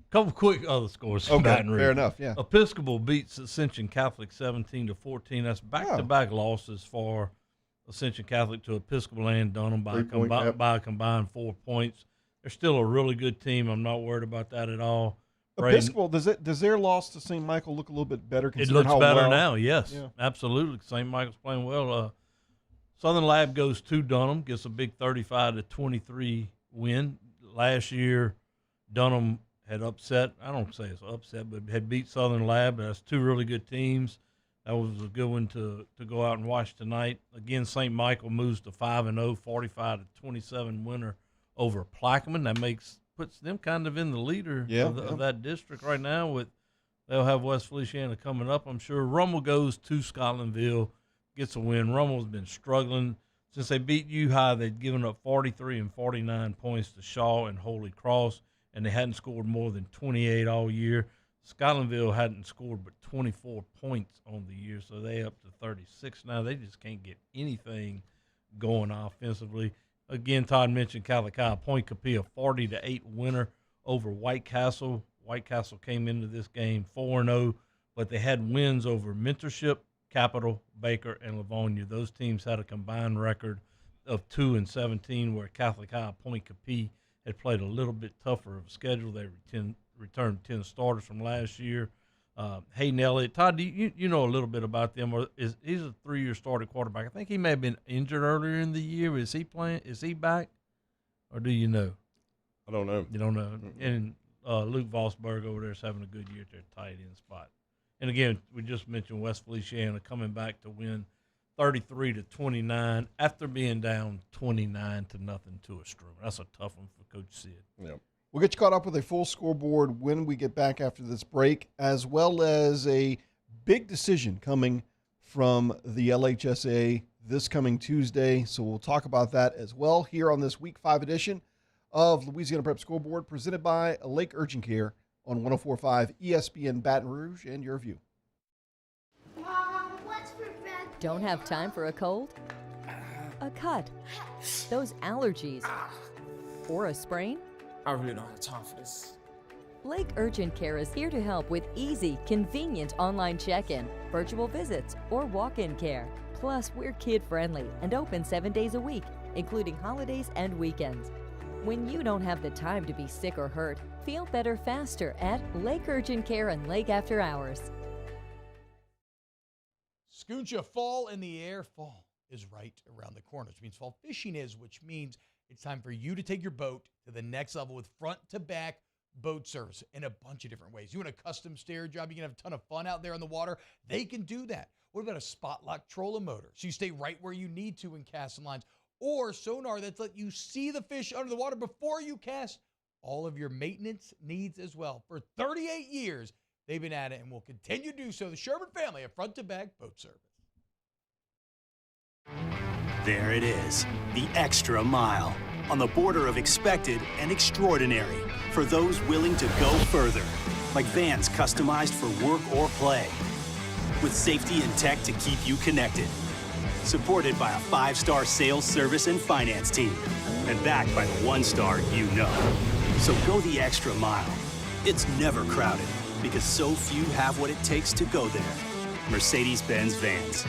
E: Couple quick other scores.
C: Okay, fair enough, yeah.
E: Episcopal beats Ascension Catholic 17-14. That's back-to-back losses for Ascension Catholic to Episcopal and Dunham by a combined 4 points. They're still a really good team. I'm not worried about that at all.
C: Episcopal, does their loss to St. Michael look a little bit better?
E: It looks
C: how
E: better
C: well?
E: now, yes.
C: Yeah.
E: Absolutely. St. Michael's playing well. Southern Lab goes to Dunham, gets a big 35-23 win. Last year, Dunham had upset, I don't say it's upset, but had beat Southern Lab. That's two really good teams. That was a good one to go out and watch tonight. Again, St. Michael moves to 5-0, 45-27 winner over Plaquemine. That puts them kind of in the leader of that district right now. They'll have West Feliciana coming up, I'm sure. Rummel goes to Scotlandville, gets a win. Rummel's been struggling. Since they beat U-High, they'd given up 43 and 49 points to Shaw and Holy Cross, and they hadn't scored more than 28 all year. Scotlandville hadn't scored but 24 points on the year, so they up to 36 now. They just can't get anything going offensively. Again, Todd mentioned Catholic High, Point Capilla, 40-8 winner over White Castle. White Castle came into this game 4-0, but they had wins over Mentorship, Capital, Baker, and Livonia. Those teams had a combined record of 2-17, where Catholic High, Point Capilla had played a little bit tougher of a schedule. They returned 10 starters from last year. Hayden Elliott, Todd, you know a little bit about them? He's a 3-year starting quarterback. I think he may have been injured earlier in the year. Is he playing? Is he back, or do you know?
D: I don't know.
E: You don't know. And Luke Vossberg over there is having a good year at their tight end spot. And again, we just mentioned West Feliciana coming back to win 33-29 after being down 29-0 to a Stroomer. That's a tough one for Coach Sid.
D: Yep.
C: We'll get you caught up with a full scoreboard when we get back after this break, as well as a big decision coming from the LHSA this coming Tuesday. So we'll talk about that as well here on this Week 5 edition of Louisiana Prep Scoreboard, presented by Lake Urgent Care on 104.5 ESPN Baton Rouge and Your View.
G: Don't have time for a cold? A cut? Those allergies? Or a sprain?
H: I really don't have time for this.
G: Lake Urgent Care is here to help with easy, convenient online check-in, virtual visits, or walk-in care. Plus, we're kid-friendly and open 7 days a week, including holidays and weekends. When you don't have the time to be sick or hurt, feel better faster at Lake Urgent Care and Lake After Hours.
I: Scooncha fall in the air. Fall is right around the corner, which means fall fishing is, which means it's time for you to take your boat to the next level with front-to-back boat service in a bunch of different ways. You want a custom stair job, you can have a ton of fun out there on the water, they can do that. What about a spot lock trolling motor? So you stay right where you need to in casting lines, or sonar that's let you see the fish under the water before you cast. All of your maintenance needs as well. For 38 years, they've been at it and will continue to do so. The Sherman family of front-to-back boat service.
J: There it is, the extra mile, on the border of expected and extraordinary, for those willing to go further, like vans customized for work or play, with safety and tech to keep you connected, supported by a 5-star sales, service, and finance team, and backed by the 1-star you know. So go the extra mile. It's never crowded, because so few have what it takes to go there. Mercedes-Benz Vans.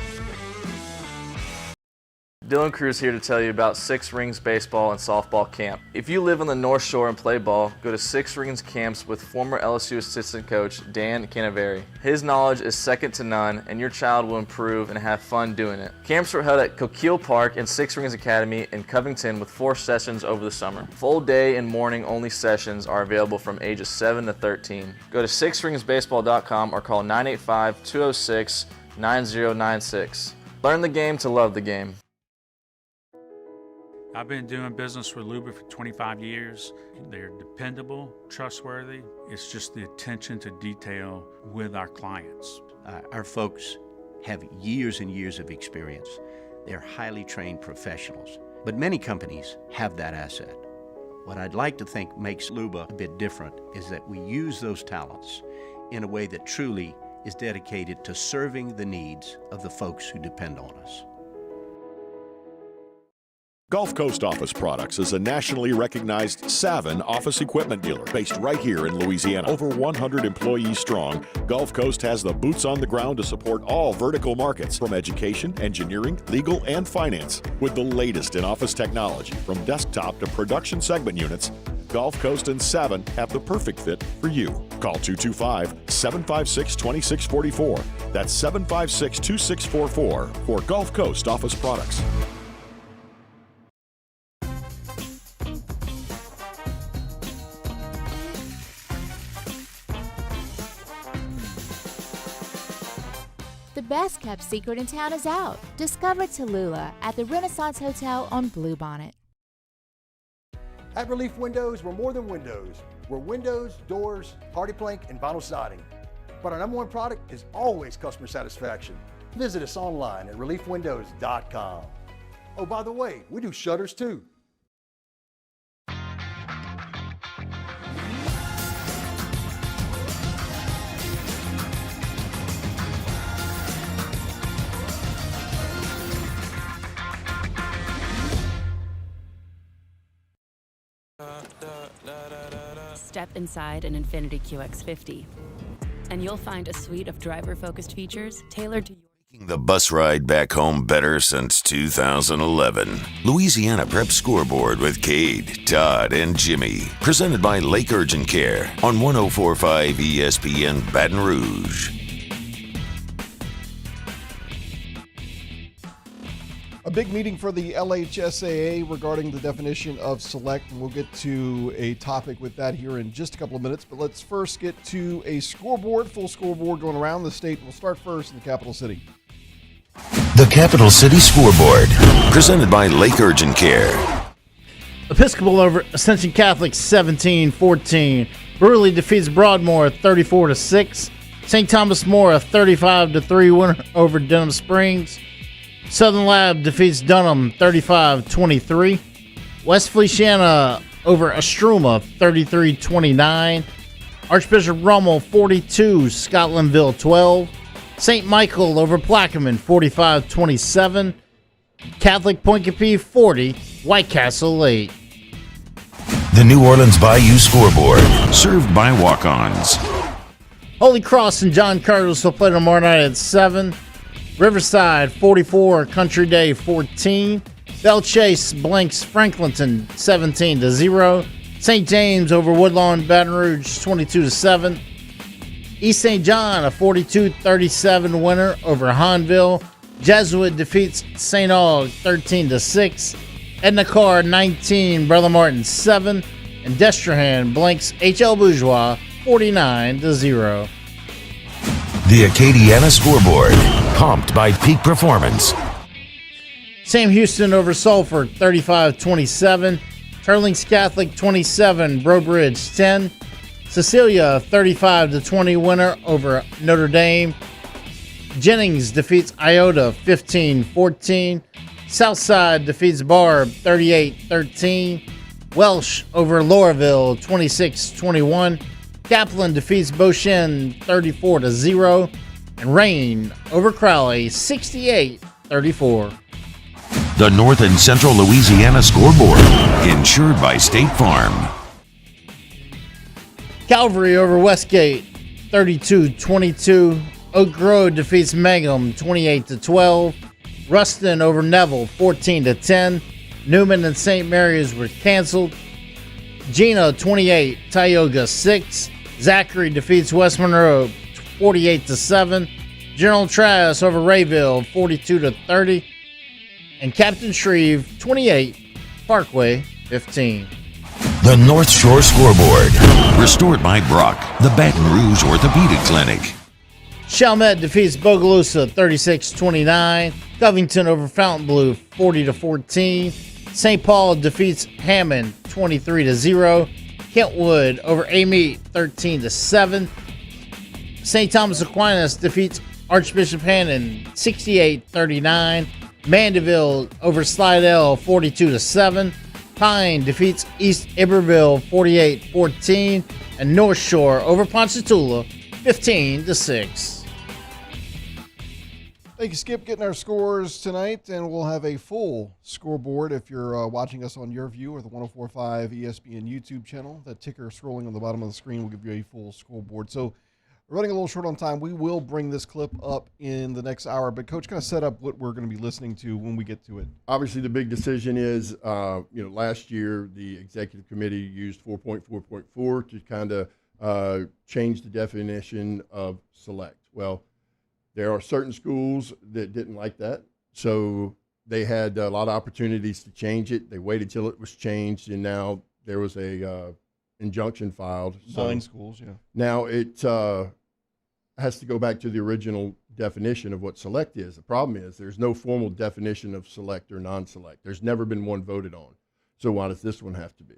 K: Dylan Cruz here to tell you about Six Rings Baseball and Softball Camp. If you live on the North Shore and play ball, go to Six Rings Camps with former LSU assistant coach Dan Canaveri. His knowledge is second to none, and your child will improve and have fun doing it. Camps were held at Coquille Park and Six Rings Academy in Covington with 4 sessions over the summer. Full day and morning only sessions are available from ages 7 to 13. Go to sixringsbaseball.com or call 985-206-9096. Learn the game to love the game.
L: I've been doing business with Luba for 25 years. They're dependable, trustworthy. It's just the attention to detail with our clients.
M: Our folks have years and years of experience. They're highly trained professionals, but many companies have that asset. What I'd like to think makes Luba a bit different is that we use those talents in a way that truly is dedicated to serving the needs of the folks who depend on us.
N: Gulf Coast Office Products is a nationally recognized Savin office equipment dealer based right here in Louisiana. Over 100 employees strong, Gulf Coast has the boots on the ground to support all vertical markets, from education, engineering, legal, and finance. With the latest in office technology, from desktop to production segment units, Gulf Coast and Savin have the perfect fit for you. Call 225-756-2644. That's 756-2644 for Gulf Coast office products.
P: The best kept secret in town is out. Discover Tallulah at the Renaissance Hotel on Bluebonnet.
O: At Relief Windows, we're more than windows. We're windows, doors, party plank, and vinyl siding. But our #1 product is always customer satisfaction. Visit us online at reliefwindows.com. Oh, by the way, we do shutters too.
Q: Step inside an Infiniti QX50, and you'll find a suite of driver-focused features tailored to your...
B: Making the bus ride back home better since 2011. Louisiana Prep Scoreboard with Cade, Todd, and Jimmy. Presented by Lake Urgent Care on 104.5 ESPN Baton Rouge.
C: A big meeting for the LHSAA regarding the definition of select, and we'll get to a topic with that here in just a couple of minutes. But let's first get to a scoreboard, full scoreboard going around the state. We'll start first in the capital city.
B: The Capital City Scoreboard, presented by Lake Urgent Care.
F: Episcopal over Ascension Catholic 17-14. Burley defeats Broadmoor 34-6. St. Thomas More a 35-3 winner over Denham Springs. Southern Lab defeats Dunham 35-23. West Feliciana over Astruma 33-29. Archbishop Rummel 42, Scotlandville 12. St. Michael over Plaquemine 45-27. Catholic Poincapie 40, White Castle 8.
B: The New Orleans Bayou Scoreboard, served by walk-ons.
F: Holy Cross and John Carlos will play tomorrow night at 7. Riverside 44, Country Day 14. Belle Chase blanks Franklinton 17-0. St. James over Woodlawn Baton Rouge 22-7. East St. John a 42-37 winner over Hahnville. Jesuit defeats St. Aug 13-6. Edna Carr 19, Brother Martin 7. And Destrehan blanks H.L. Bourgeois 49-0.
B: The Acadiana Scoreboard, pumped by Peak Performance.
F: Sam Houston over Sulphur 35-27. Turlings Catholic 27, Breaux Bridge 10. Cecilia 35-20 winner over Notre Dame. Jennings defeats Iota 15-14. Southside defeats Barb 38-13. Welsh over Lorville 26-21. Kaplan defeats Beauchene 34-0. And Rain over Crowley 68-34.
A: The North and Central Louisiana Scoreboard, insured by State Farm.
F: Calvary over Westgate 32-22. Oak Grove defeats Mangum 28-12. Ruston over Neville 14-10. Newman and St. Mary's were canceled. Gina 28, Tioga 6. Zachary defeats West Monroe 48-7. General Trask over Rayville 42-30. And Captain Shreve 28, Parkway 15.
A: The North Shore Scoreboard, restored by Brock, the Baton Rouge Orthopedic Clinic.
F: Chalmette defeats Bogalusa 36-29. Covington over Fontainebleau 40-14. St. Paul defeats Hammond 23-0. Kentwood over Amite 13-7. St. Thomas Aquinas defeats Archbishop Hannon 68-39. Mandeville over Slidell 42-7. Pine defeats East Iberville 48-14. And North Shore over Ponchatoula 15-6.
C: Thank you, Skip, getting our scores tonight, and we'll have a full scoreboard if you're watching us on your view or the 104.5 ESPN YouTube channel. That ticker scrolling on the bottom of the screen will give you a full scoreboard. So We're running a little short on time. We will bring this clip up in the next hour, but Coach, kind of set up what we're going to be listening to when we get to it.
D: Obviously, the big decision is, last year the executive committee used 4.4.4 to kind of change the definition of select. Well, there are certain schools that didn't like that, so they had a lot of opportunities to change it. They waited till it was changed, and now there was a injunction filed.
C: 9 schools, yeah.
D: Now it has to go back to the original definition of what select is. The problem is there's no formal definition of select or non-select. There's never been one voted on. So why does this one have to be?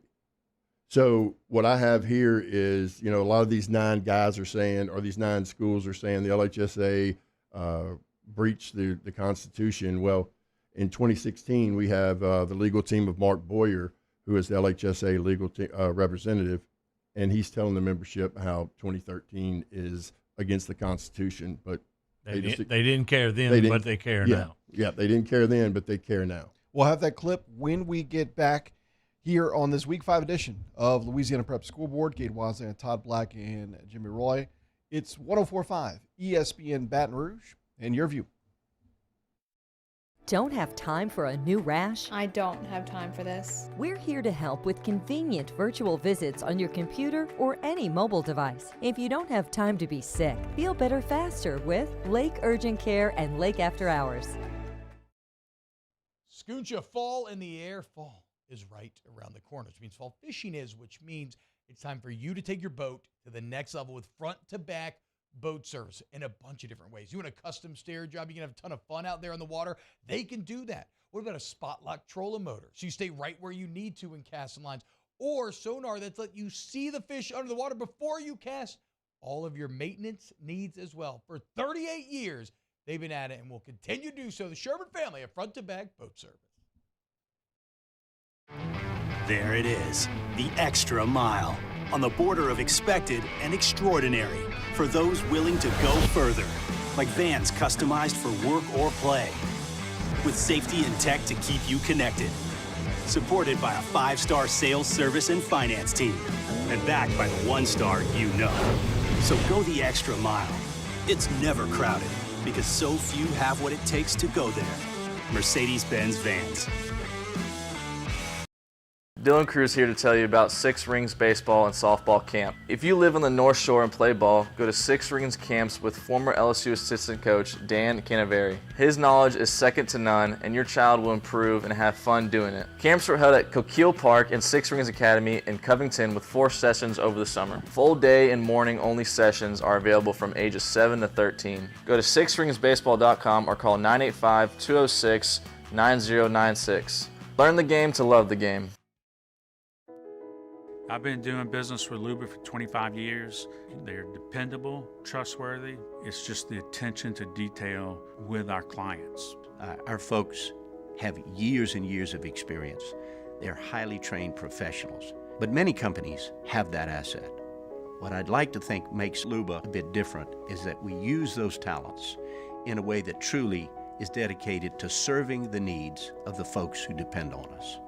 D: So what I have here is, a lot of these 9 guys are saying, or these 9 schools are saying the LHSA breached the Constitution. Well, in 2016, we have the legal team of Mark Boyer, who is the LHSA legal representative, and he's telling the membership how 2013 is against the Constitution, but
E: they didn't care then, but they care now.
D: Yeah, they didn't care then, but they care now.
C: We'll have that clip when we get back here on this Week 5 edition of Louisiana Prep Scoreboard. Cade Wazan, Todd Black, and Jimmy Roy. It's 104.5 ESPN Baton Rouge, and your view.
G: Don't have time for a new rash?
U: I don't have time for this.
G: We're here to help with convenient virtual visits on your computer or any mobile device. If you don't have time to be sick, feel better faster with Lake Urgent Care and Lake After Hours.
I: Scooncha, fall in the air. Fall is right around the corner, which means fall fishing is, which means it's time for you to take your boat to the next level with front-to-back boat service in a bunch of different ways. You want a custom stair job, you can have a ton of fun out there on the water, they can do that. What about a spot lock trolling motor, so you stay right where you need to in casting lines, or sonar that's let you see the fish under the water before you cast? All of your maintenance needs as well. For 38 years they've been at it and will continue to do so. The Sherman family of front to back boat service.
J: There it is, the extra mile, on the border of expected and extraordinary, for those willing to go further, like vans customized for work or play, with safety and tech to keep you connected, supported by a 5-star sales, service, and finance team, and backed by the 1-star you know. So go the extra mile. It's never crowded, because so few have what it takes to go there. Mercedes-Benz Vans.
K: Dylan Cruz here to tell you about Six Rings Baseball and Softball Camp. If you live on the North Shore and play ball, go to Six Rings Camps with former LSU assistant coach Dan Canaveri. His knowledge is second to none, and your child will improve and have fun doing it. Camps were held at Coquille Park and Six Rings Academy in Covington with 4 sessions over the summer. Full day and morning only sessions are available from ages 7 to 13. Go to sixringsbaseball.com or call 985-206-9096. Learn the game to love the game.
L: I've been doing business with Luba for 25 years. They're dependable, trustworthy. It's just the attention to detail with our clients.
M: Our folks have years and years of experience. They're highly trained professionals, but many companies have that asset. What I'd like to think makes Luba a bit different is that we use those talents in a way that truly is dedicated to serving the needs of the folks who depend on us.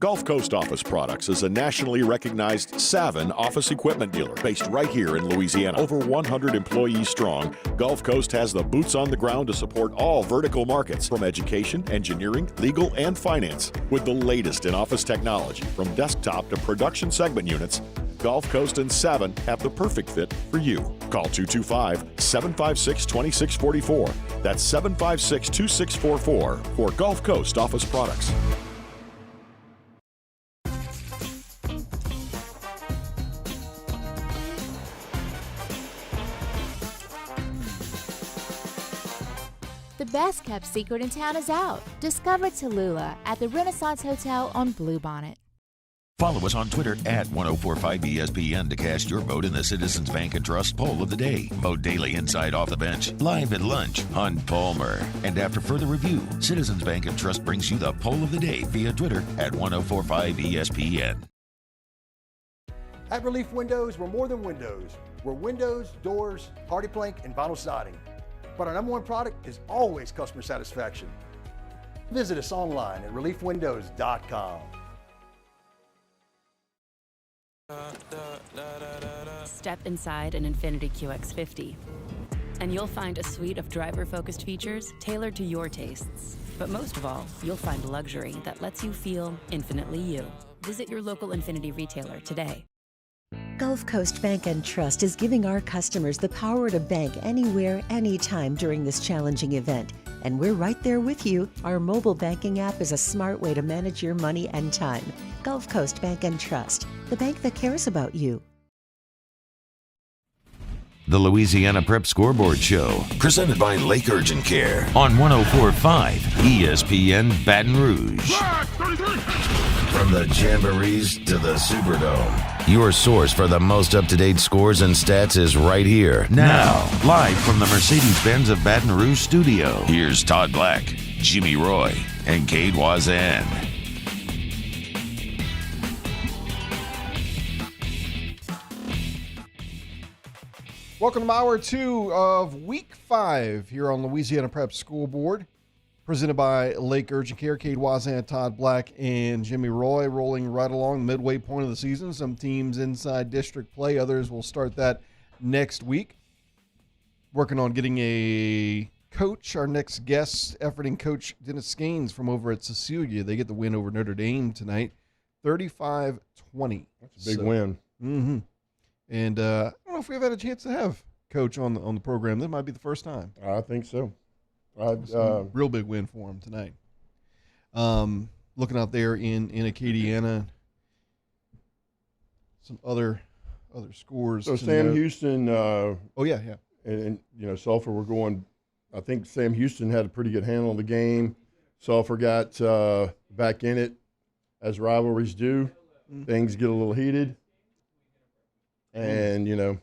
N: Gulf Coast Office Products is a nationally recognized Savin office equipment dealer based right here in Louisiana. Over 100 employees strong, Gulf Coast has the boots on the ground to support all vertical markets, from education, engineering, legal, and finance. With the latest in office technology, from desktop to production segment units, Gulf Coast and Savin have the perfect fit for you. Call 225-756-2644. That's 756-2644 for Gulf Coast Office Products.
P: The best kept secret in town is out. Discover Tallulah at the Renaissance Hotel on Bluebonnet.
A: Follow us on Twitter at 1045ESPN to cast your vote in the Citizens Bank and Trust Poll of the Day. Vote daily inside Off the Bench, live at lunch on Palmer. And after further review, Citizens Bank and Trust brings you the Poll of the Day via Twitter at 1045ESPN.
O: At Relief Windows, we're more than windows. We're windows, doors, hardy plank, and vinyl siding. But our #1 product is always customer satisfaction. Visit us online at reliefwindows.com.
Q: Step inside an Infiniti QX50, and you'll find a suite of driver-focused features tailored to your tastes. But most of all, you'll find luxury that lets you feel infinitely you. Visit your local Infiniti retailer today.
R: Gulf Coast Bank and Trust is giving our customers the power to bank anywhere, anytime during this challenging event. And we're right there with you. Our mobile banking app is a smart way to manage your money and time. Gulf Coast Bank and Trust, the bank that cares about you.
B: The Louisiana Prep Scoreboard Show, presented by Lake Urgent Care on 104.5 ESPN Baton Rouge. From the Jamborees to the Superdome, your source for the most up-to-date scores and stats is right here. Now, live from the Mercedes-Benz of Baton Rouge studio, here's Todd Black, Jimmy Roy, and Cade Wazan.
C: Welcome to Hour 2 of Week 5 here on Louisiana Prep Scoreboard, presented by Lake Urgent Care. Cade Wazan, Todd Black, and Jimmy Roy rolling right along the midway point of the season. Some teams inside district play. Others will start that next week. Working on getting a coach. Our next guest, efforting coach Dennis Skanes from over at Cecilia. They get the win over Notre Dame tonight, 35-20.
D: That's a big win.
C: Mm-hmm. And I don't know if we've had a chance to have Coach on the program. This might be the first time.
D: I think so.
C: Real big win for him tonight. Looking out there in Acadiana, some other scores.
D: So Sam Houston.
C: Yeah.
D: And Sulphur were going. I think Sam Houston had a pretty good handle on the game. Sulphur got back in it, as rivalries do. Things get a little heated. And, the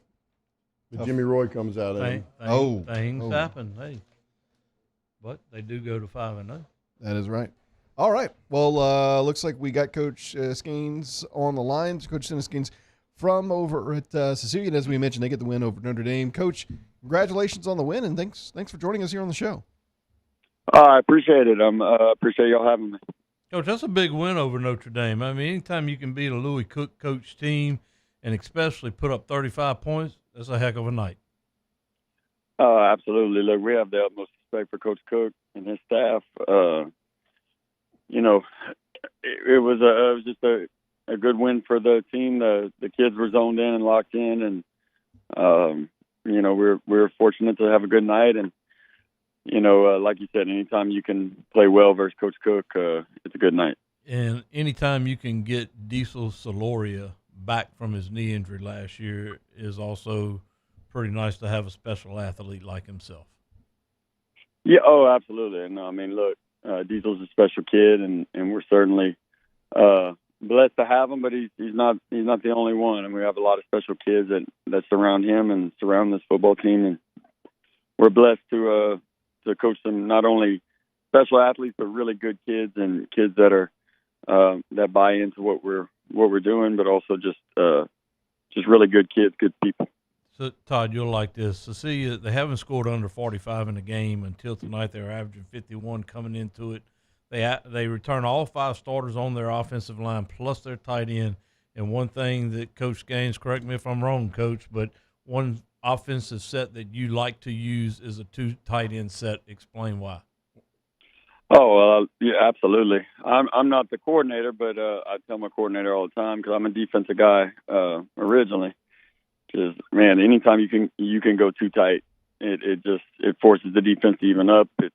D: Jimmy Roy comes out of him.
E: Things happen. Hey, but they do go to 5-0.
C: That is right. All right. Well, looks like we got Coach Skanes on the line. Coach Dennis Skanes from over at Cecilia. And as we mentioned, they get the win over Notre Dame. Coach, congratulations on the win, and thanks for joining us here on the show.
V: I appreciate it. I appreciate y'all having me.
E: Coach, that's a big win over Notre Dame. I mean, anytime you can beat a Louis Cook coach team and especially put up 35 points, that's a heck of a night.
V: Absolutely. Look, we have the utmost respect for Coach Cook and his staff. It was just a good win for the team. The kids were zoned in and locked in, and we're fortunate to have a good night. And like you said, anytime you can play well versus Coach Cook, it's a good night.
E: And anytime you can get Diesel Soloria back from his knee injury last year is also pretty nice to have a special athlete like himself.
V: Yeah, absolutely. And I mean, look, Diesel's a special kid, and we're certainly blessed to have him. But he's not the only one, and we have a lot of special kids that surround him and surround this football team. And we're blessed to coach some not only special athletes but really good kids and kids that are that buy into what we're doing, but also just really good kids, good people.
E: So, Todd, you'll like this. Cecilia, they haven't scored under 45 in a game until tonight. They were averaging 51 coming into it. They return all 5 starters on their offensive line plus their tight end. And one thing that Coach Gaines, correct me if I'm wrong, Coach, but one offensive set that you like to use is a 2 tight end set. Explain why.
V: Oh, well, yeah, absolutely. I'm not the coordinator, but I tell my coordinator all the time because I'm a defensive guy originally. Because, man, anytime you can go too tight, it forces the defense to even up. It's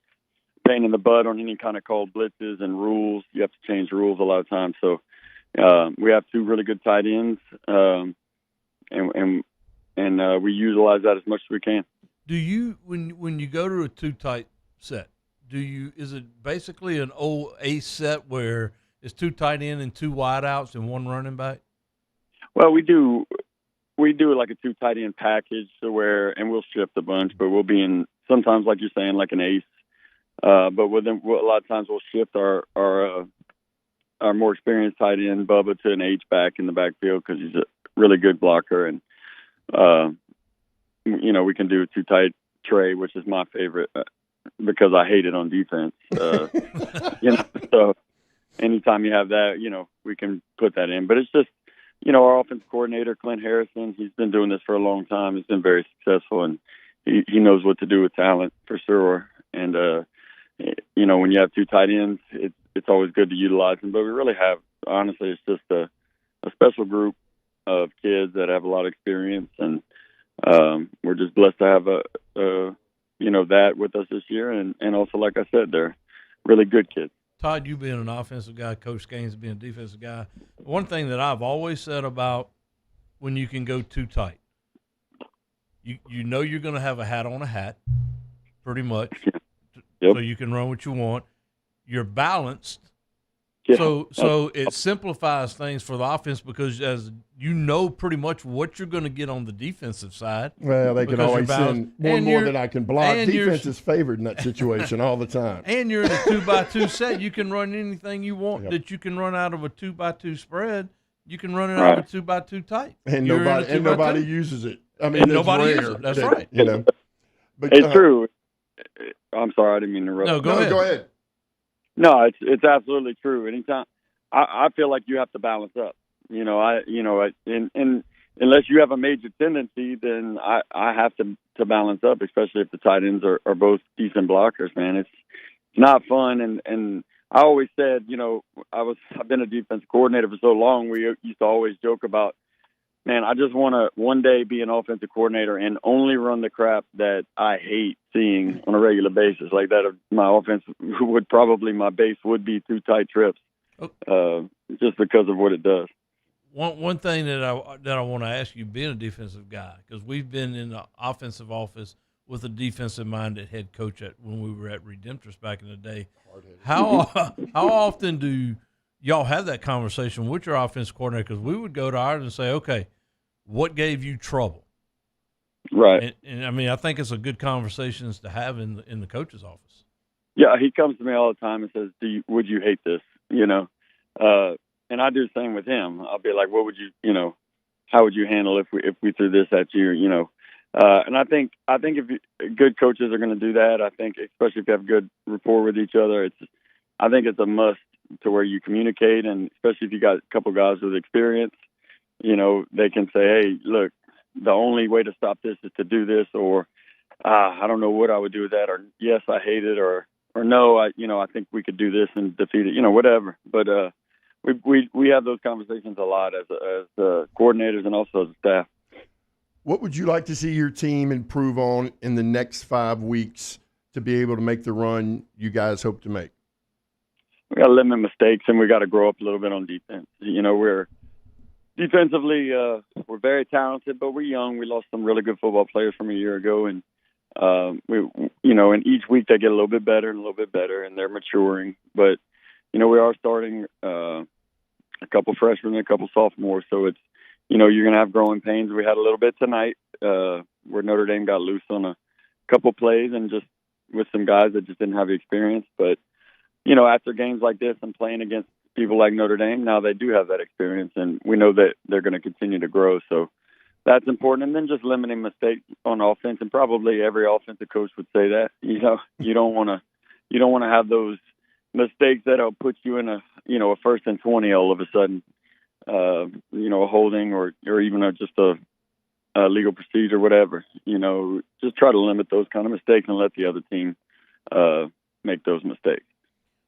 V: pain in the butt on any kind of called blitzes and rules. You have to change rules a lot of times. So we have 2 really good tight ends, and we utilize that as much as we can.
E: Do you when you go to a 2 tight set? Is it basically an old ace set where it's 2 tight end and 2 wideouts and 1 running back?
V: Well, we do like a 2 tight end package and we'll shift a bunch, but we'll be in sometimes, like you're saying, like an ace. But a lot of times we'll shift our more experienced tight end Bubba to an H back in the backfield because he's a really good blocker, and we can do a 2 tight Trey, which is my favorite. Because I hate it on defense, so anytime you have that, we can put that in. But it's just our offensive coordinator, Clint Harrison, he's been doing this for a long time. He's been very successful, and he knows what to do with talent for sure. And, when you have two tight ends, it's always good to utilize them. But we really have, honestly, it's just a special group of kids that have a lot of experience, and we're just blessed to have that with us this year. And also, like I said, they're really good kids.
E: Todd, you being an offensive guy, Coach Gaines being a defensive guy, one thing that I've always said about when you can go too tight, you know you're going to have a hat on a hat, pretty much, so you can run what you want. You're balanced.
V: Yeah.
E: So it simplifies things for the offense because as you know pretty much what you're going to get on the defensive side.
D: Well, they can always send one more than I can block. Defense is favored in that situation all the time.
E: And you're in a 2x2 set. You can run anything you want that you can run out of a 2x2 spread. You can run it out of a 2x2 tight.
D: And nobody uses it. I mean,
E: nobody uses it. That's right.
V: But it's true. I'm sorry, I didn't mean to interrupt.
E: No, go ahead.
V: No, it's absolutely true. Anytime, I feel like you have to balance up. Unless you have a major tendency, then I have to balance up, especially if the tight ends are both decent blockers. Man, it's not fun. And I always said, I've been a defensive coordinator for so long. We used to always joke about, man, I just want to one day be an offensive coordinator and only run the crap that I hate seeing on a regular basis. Like that, my offense my base would be two tight trips, just because of what it does.
E: One thing that I want to ask you, being a defensive guy, because we've been in the offensive office with a defensive-minded head coach when we were at Redemptorist back in the day. How often do y'all have that conversation with your offensive coordinator? Because we would go to ours and say, okay, what gave you trouble?
V: Right.
E: And I mean, I think it's a good conversations to have in the coach's office.
V: Yeah, he comes to me all the time and says, would you hate this? And I do the same with him. I'll be like, what would you, how would you handle if we threw this at you, and I think if good coaches are going to do that, I think, especially if you have good rapport with each other, I think it's a must to where you communicate, and especially if you got a couple guys with experience, they can say, hey, look, the only way to stop this is to do this, or I don't know what I would do with that, or yes, I hate it, or no, I think we could do this and defeat it, whatever. But we have those conversations a lot as coordinators and also as a staff.
D: What would you like to see your team improve on in the next 5 weeks to be able to make the run you guys hope to make?
V: We got to limit mistakes, and we got to grow up a little bit on defense. We're defensively, we're very talented, but we're young. We lost some really good football players from a year ago, and and each week they get a little bit better and a little bit better, and they're maturing. But we are starting a couple freshmen and a couple sophomores, so it's you're going to have growing pains. We had a little bit tonight where Notre Dame got loose on a couple plays and just with some guys that just didn't have the experience. But after games like this and playing against people like Notre Dame, now they do have that experience, and we know that they're going to continue to grow. So that's important. And then just limiting mistakes on offense, and probably every offensive coach would say that. You don't want to have those mistakes that'll put you in a 1st and 20 all of a sudden. A holding or even just a legal procedure, whatever. Just try to limit those kind of mistakes and let the other team make those mistakes.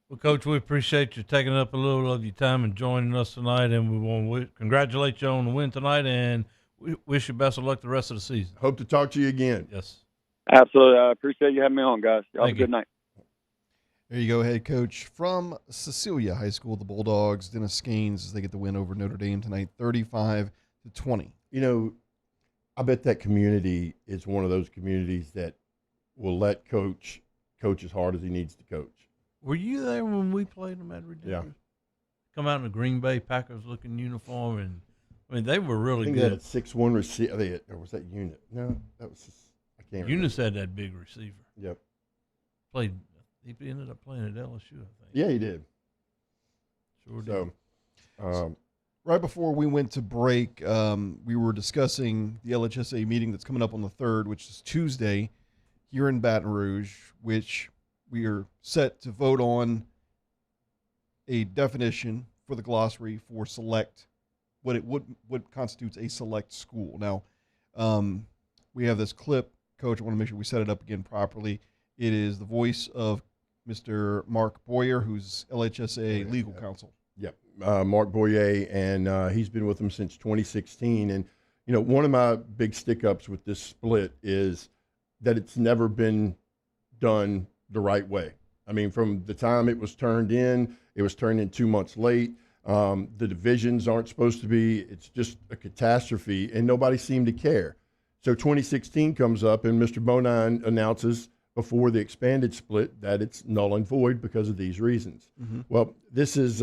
E: Well, Coach, we appreciate you taking up a little of your time and joining us tonight, and we want to congratulate you on the win tonight, and we wish you best of luck the rest of the season.
D: Hope to talk to you again.
E: Yes.
V: Absolutely. I appreciate you having me on, guys. Y'all have a good night.
C: There you go, head coach from Cecilia High School, the Bulldogs, Dennis Gaines, as they get the win over Notre Dame tonight, 35-20.
D: I bet that community is one of those communities that will let coach as hard as he needs to coach.
E: Were you there when we played them at Redemptorist?
D: Yeah.
E: Come out in a Green Bay Packers-looking uniform, and they were really
D: I think
E: good.
D: They had 6'1" receiver. Or was that Unit? No, that was I can't remember.
E: Eunice had that big receiver.
D: Yep.
E: He ended up playing at LSU, I think.
D: Yeah, he did.
E: Sure did.
C: So, right before we went to break, we were discussing the LHSA meeting that's coming up on the 3rd, which is Tuesday, here in Baton Rouge, which we are set to vote on a definition for the glossary for select what constitutes a select school. Now, we have this clip, Coach. I want to make sure we set it up again properly. It is the voice of Mr. Mark Boyer, who's LHSA legal counsel.
D: Yep, Mark Boyer, and he's been with them since 2016. And one of my big stick-ups with this split is that it's never been done the right way. I mean, from the time it was turned in 2 months late. The divisions aren't supposed to be. It's just a catastrophe, and nobody seemed to care. So 2016 comes up, and Mr. Bonine announces before the expanded split that it's null and void because of these reasons.
C: Mm-hmm.
D: Well, this is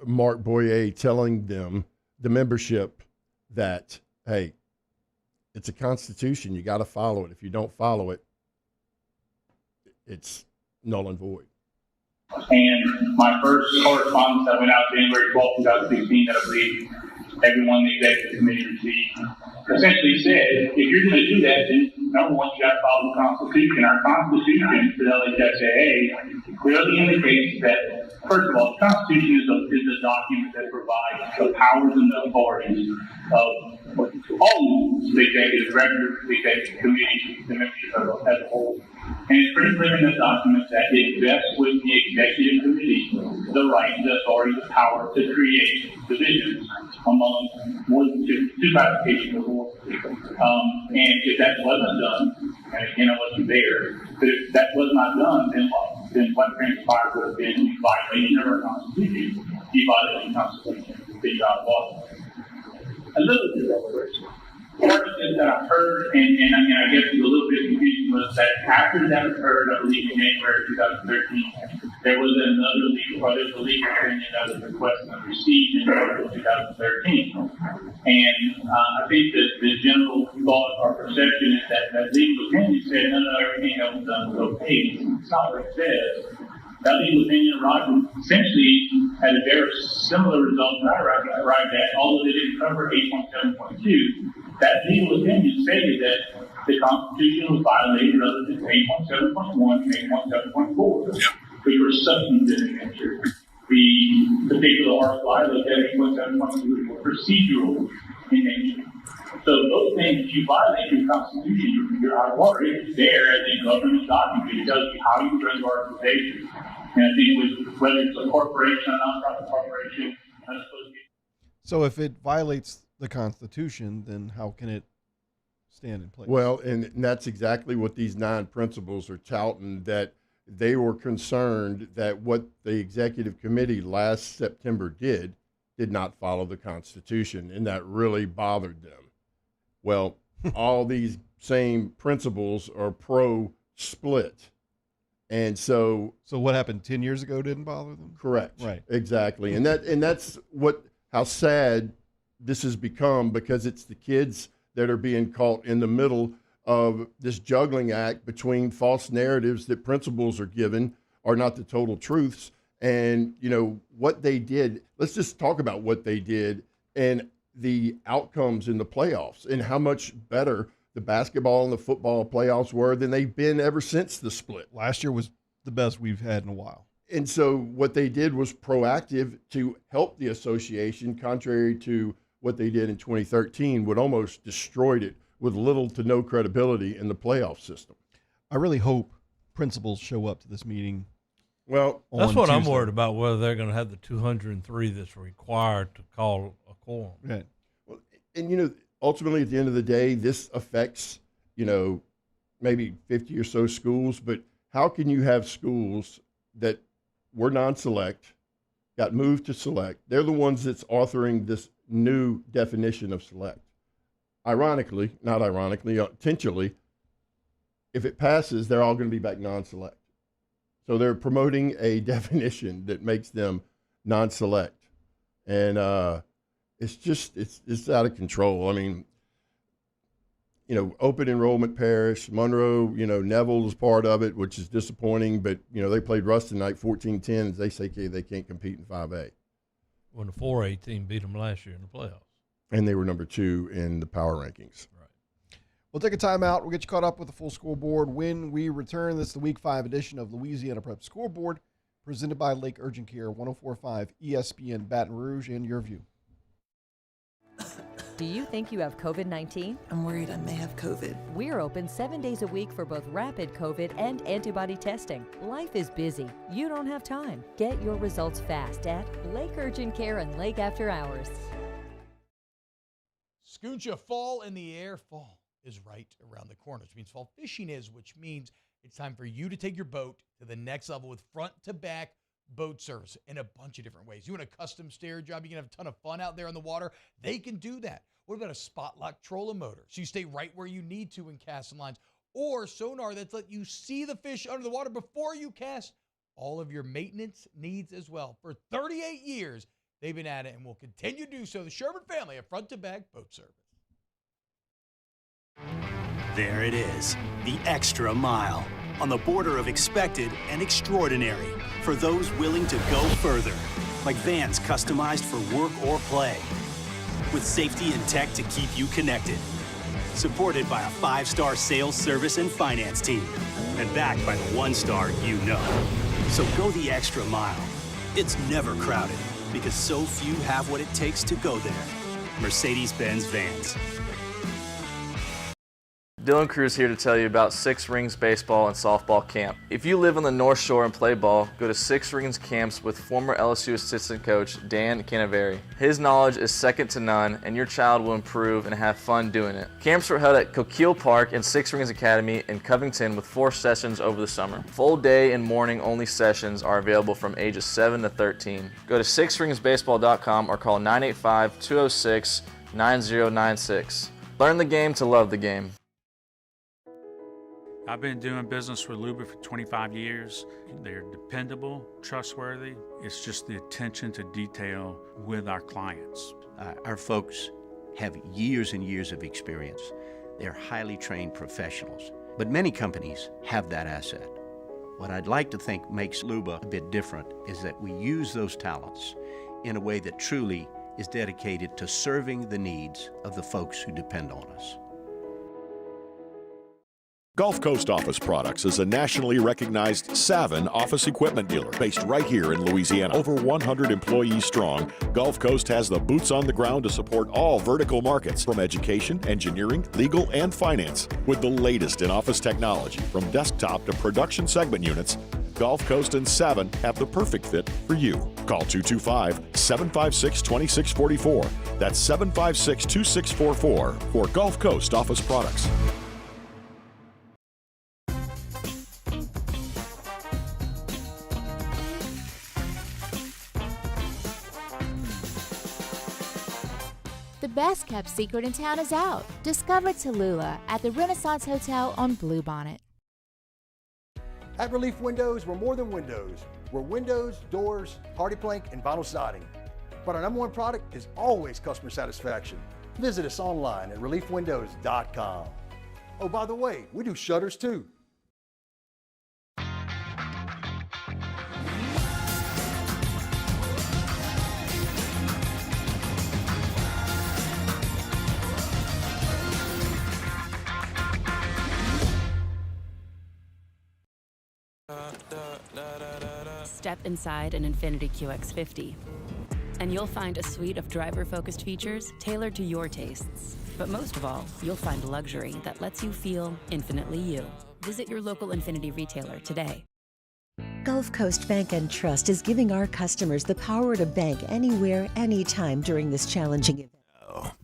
D: Mark Boyer telling them, the membership, that, hey, it's a constitution. You got to follow it. If you don't follow it, it's null and void.
S: And my first correspondence that went out January 12, 2016, that I believe everyone in the executive committee received, essentially said, if you're going to do that, then number one, you got to follow the Constitution. Our Constitution for the LHSAA clearly indicates that, first of all, the Constitution is a document that provides the powers and the authorities of all the executive directors, the executive committee, the membership as a whole. And it's pretty clear in the document that it vests with the executive committee the right, the authority, the power to create divisions among more than two classifications of war. And if that wasn't done, and again, I wasn't there, but if that was not done, then what transpired would have been a violation of our Constitution, violating the Constitution, being out of law. A little bit of that. Part of this that I heard, and I guess it was a little bit confusing, was that after that occurred, I believe in January 2013, there was another legal, or there's a legal opinion that was requested and received in April 2013. And I think that the general thought or perception is that legal opinion said, no, everything that was done was okay. It's not what it says. That legal opinion essentially had a very similar result that I arrived at, although they didn't cover 8.7.2. That legal opinion stated that the Constitution was violated relative to 8.7.1 and 8.7.4, which were substantive in nature. The particular article I looked at, 8.7.2, were procedural in nature. So those things, if you violate your Constitution, you're out of order. It's there as a government document. It tells you how you run your organization. And I think whether it's a corporation, a nonprofit corporation,
C: So if it violates the Constitution, then how can it stand in place?
D: Well, and that's exactly what these 9 principles are touting, that they were concerned that what the executive committee last September did not follow the Constitution, and that really bothered them. Well, all these same principles are pro-split. And so
C: what happened 10 years ago didn't bother them?
D: Correct.
C: Right.
D: Exactly. And that's how sad this has become, because it's the kids that are being caught in the middle of this juggling act between false narratives that principals are given are not the total truths. And, what they did, let's just talk about what they did and the outcomes in the playoffs and how much better the basketball and the football playoffs were than they've been ever since the split.
C: Last year was the best we've had in a while.
D: And so what they did was proactive to help the association, contrary to what they did in 2013, would almost destroyed it with little to no credibility in the playoff system.
C: I really hope principals show up to this meeting.
D: Well,
E: that's what I'm worried about, whether they're going to have the 203 that's required to call a quorum.
C: Right.
D: Well, and, ultimately, at the end of the day, this affects, maybe 50 or so schools. But how can you have schools that were non-select, got moved to select? They're the ones that's authoring this new definition of select. Ironically, not ironically, potentially, if it passes, they're all going to be back non-select. So they're promoting a definition that makes them non-select. And it's out of control. I mean, open enrollment parish, Monroe, Neville is part of it, which is disappointing. But, they played Ruston tonight 14-10. They say they can't compete in 5A.
E: When the 4A team beat them last year in the playoffs.
D: And they were number 2 in the power rankings.
C: Right. We'll take a timeout. We'll get you caught up with the full scoreboard when we return. This is the Week 5 edition of Louisiana Prep Scoreboard, presented by Lake Urgent Care, 104.5 ESPN Baton Rouge, and Your View.
G: Do you think you have COVID-19?
H: I'm worried I may have COVID.
G: We're open 7 days a week for both rapid COVID and antibody testing. Life is busy. You don't have time. Get your results fast at Lake Urgent Care and Lake After Hours.
I: Scooncha fall in the air. Fall is right around the corner, which means fall fishing is, which means it's time for you to take your boat to the next level with front-to-back boat service in a bunch of different ways. You want a custom stair job, you can have a ton of fun out there on the water. They can do that. What about a spot lock trolling motor? So you stay right where you need to in casting lines. Or sonar that's let you see the fish under the water before you cast. All of your maintenance needs as well. For 38 years, they've been at it and will continue to do so. The Sherman family of front-to-back boat service.
J: There it is, the extra mile. On the border of expected and extraordinary. For those willing to go further. Like vans customized for work or play. With safety and tech to keep you connected. Supported by a 5-star sales, service, and finance team. And backed by the 1-star you know. So go the extra mile. It's never crowded because so few have what it takes to go there. Mercedes-Benz Vans.
K: Dylan Cruz here to tell you about Six Rings Baseball and Softball Camp. If you live on the North Shore and play ball, go to Six Rings Camps with former LSU assistant coach Dan Canaveri. His knowledge is second to none, and your child will improve and have fun doing it. Camps were held at Coquille Park and Six Rings Academy in Covington with 4 sessions over the summer. Full day and morning only sessions are available from ages 7 to 13. Go to sixringsbaseball.com or call 985-206-9096. Learn the game to love the game.
L: I've been doing business with Luba for 25 years. They're dependable, trustworthy. It's just the attention to detail with our clients.
M: Our folks have years and years of experience. They're highly trained professionals. But many companies have that asset. What I'd like to think makes Luba a bit different is that we use those talents in a way that truly is dedicated to serving the needs of the folks who depend on us.
N: Gulf Coast Office Products is a nationally recognized Savin office equipment dealer based right here in Louisiana. Over 100 employees strong, Gulf Coast has the boots on the ground to support all vertical markets from education, engineering, legal, and finance. With the latest in office technology from desktop to production segment units, Gulf Coast and Savin have the perfect fit for you. Call 225-756-2644. That's 756-2644 for Gulf Coast Office Products.
P: The best kept secret in town is out. Discover Tallulah at the Renaissance Hotel on Bluebonnet.
O: At Relief Windows, we're more than windows. We're windows, doors, hardy plank, and vinyl siding. But our #1 product is always customer satisfaction. Visit us online at reliefwindows.com. Oh, by the way, we do shutters too.
Q: Step inside an Infiniti QX50, and you'll find a suite of driver-focused features tailored to your tastes. But most of all, you'll find luxury that lets you feel infinitely you. Visit your local Infiniti retailer today.
R: Gulf Coast Bank and Trust is giving our customers the power to bank anywhere, anytime during this challenging event.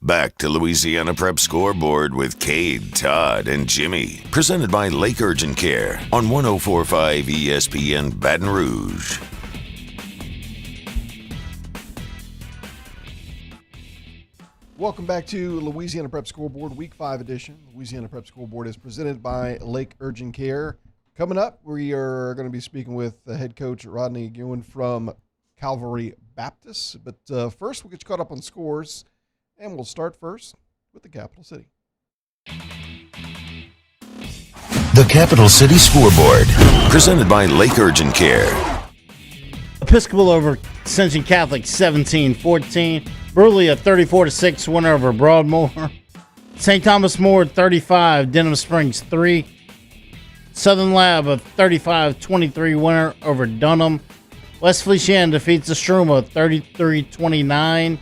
B: Back to Louisiana Prep Scoreboard with Cade, Todd, and Jimmy. Presented by Lake Urgent Care on 104.5 ESPN Baton Rouge.
C: Welcome back to Louisiana Prep Scoreboard, Week 5 edition. Louisiana Prep Scoreboard is presented by Lake Urgent Care. Coming up, we are going to be speaking with the head coach, Rodney Ewan from Calvary Baptist. But first, we'll get you caught up on scores. And we'll start first with the Capital City.
B: The Capital City Scoreboard, presented by Lake Urgent Care.
F: Episcopal over Ascension Catholic 17-14. Burley a 34-6 winner over Broadmoor. St. Thomas More 35, Denham Springs 3. Southern Lab a 35-23 winner over Dunham. West Feliciana defeats the Struma 33-29.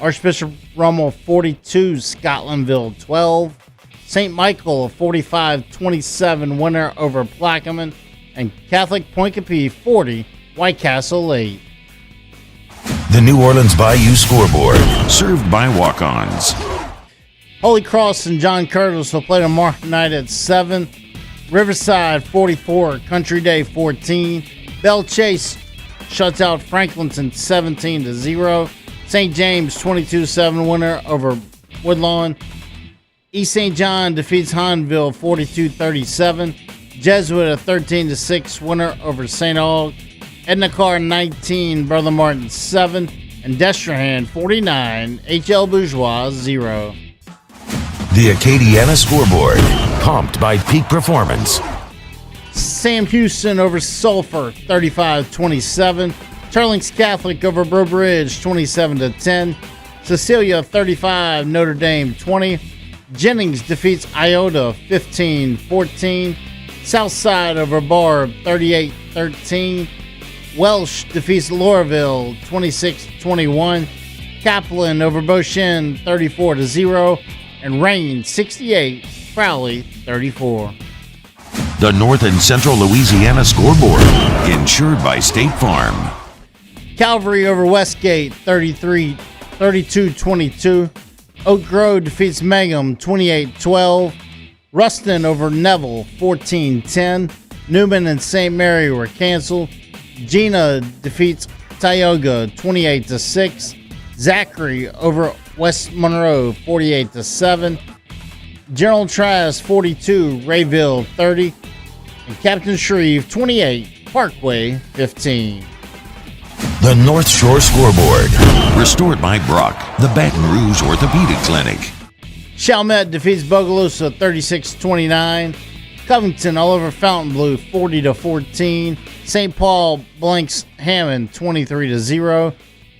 F: Archbishop Rummel 42, Scotlandville 12. St. Michael a 45-27 winner over Plaquemine. And Catholic Poincapie 40, White Castle 8.
B: The New Orleans Bayou Scoreboard, served by walk-ons.
F: Holy Cross and John Curtis will play tomorrow night at 7. Riverside 44, Country Day 14. Bell Chase shuts out Franklinton 17-0. St. James 22-7 winner over Woodlawn. East St. John defeats Hahnville 42-37. Jesuit a 13-6 winner over St. Aug. Edna Carr 19, Brother Martin 7, and Destrehan 49, HL Bourgeois 0.
B: The Acadiana Scoreboard, pumped by Peak Performance.
F: Sam Houston over Sulphur 35-27. Turlings Catholic over Breaux Bridge 27-10. Cecilia 35, Notre Dame 20. Jennings defeats Iota 15-14. Southside over Barb 38-13. Welsh defeats Lauraville 26-21. Kaplan over Beauchene 34-0. And Rain 68, Crowley 34.
B: The North and Central Louisiana Scoreboard, insured by State Farm.
F: Calvary over Westgate 32-22. Oak Grove defeats Mangum 28-12. Ruston over Neville 14-10. Newman and St. Mary were canceled. Gina defeats Tioga 28-6. Zachary over West Monroe 48-7. General Trask 42, Rayville 30. And Captain Shreve 28, Parkway 15.
B: The North Shore Scoreboard, restored by Brock, the Baton Rouge Orthopedic Clinic.
F: Chalmette defeats Bogalusa 36-29. Covington all over Fontainebleau 40-14. St. Paul blanks Hammond 23-0.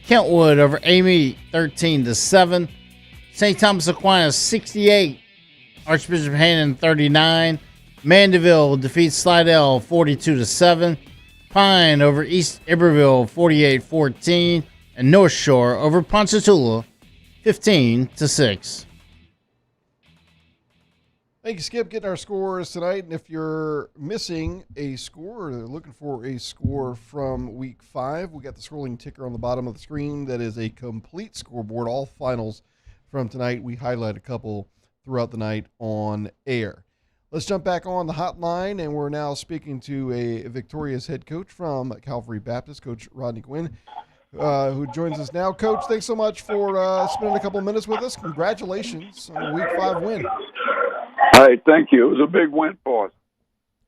F: Kentwood over Amy 13-7. St. Thomas Aquinas 68. Archbishop Hannon 39. Mandeville defeats Slidell 42-7. Pine over East Iberville 48-14. And North Shore over Ponchatoula 15-6.
C: Thank you, Skip, getting our scores tonight. And if you're missing a score or looking for a score from Week 5, we got the scrolling ticker on the bottom of the screen. That is a complete scoreboard, all finals from tonight. We highlight a couple throughout the night on air. Let's jump back on the hotline, and we're now speaking to a victorious head coach from Calvary Baptist, Coach Rodney Quinn, who joins us now. Coach, thanks so much for spending a couple minutes with us. Congratulations on a Week 5 win.
H: Hey, thank you. It was a big win for us.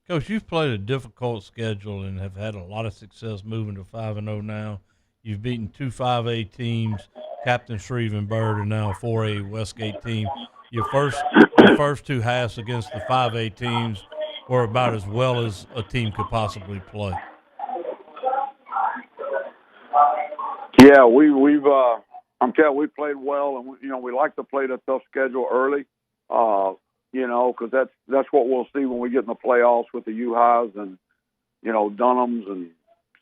E: Coach, you've played a difficult schedule and have had a lot of success moving to 5-0 now. You've beaten two 5A teams, Captain Shreve and Bird, and now a 4A Westgate team. Your first two halves against the 5A teams were about as well as a team could possibly play.
H: Yeah, we played well, and we like to play the tough schedule early. Because that's what we'll see when we get in the playoffs with the U-Highs and, Dunhams and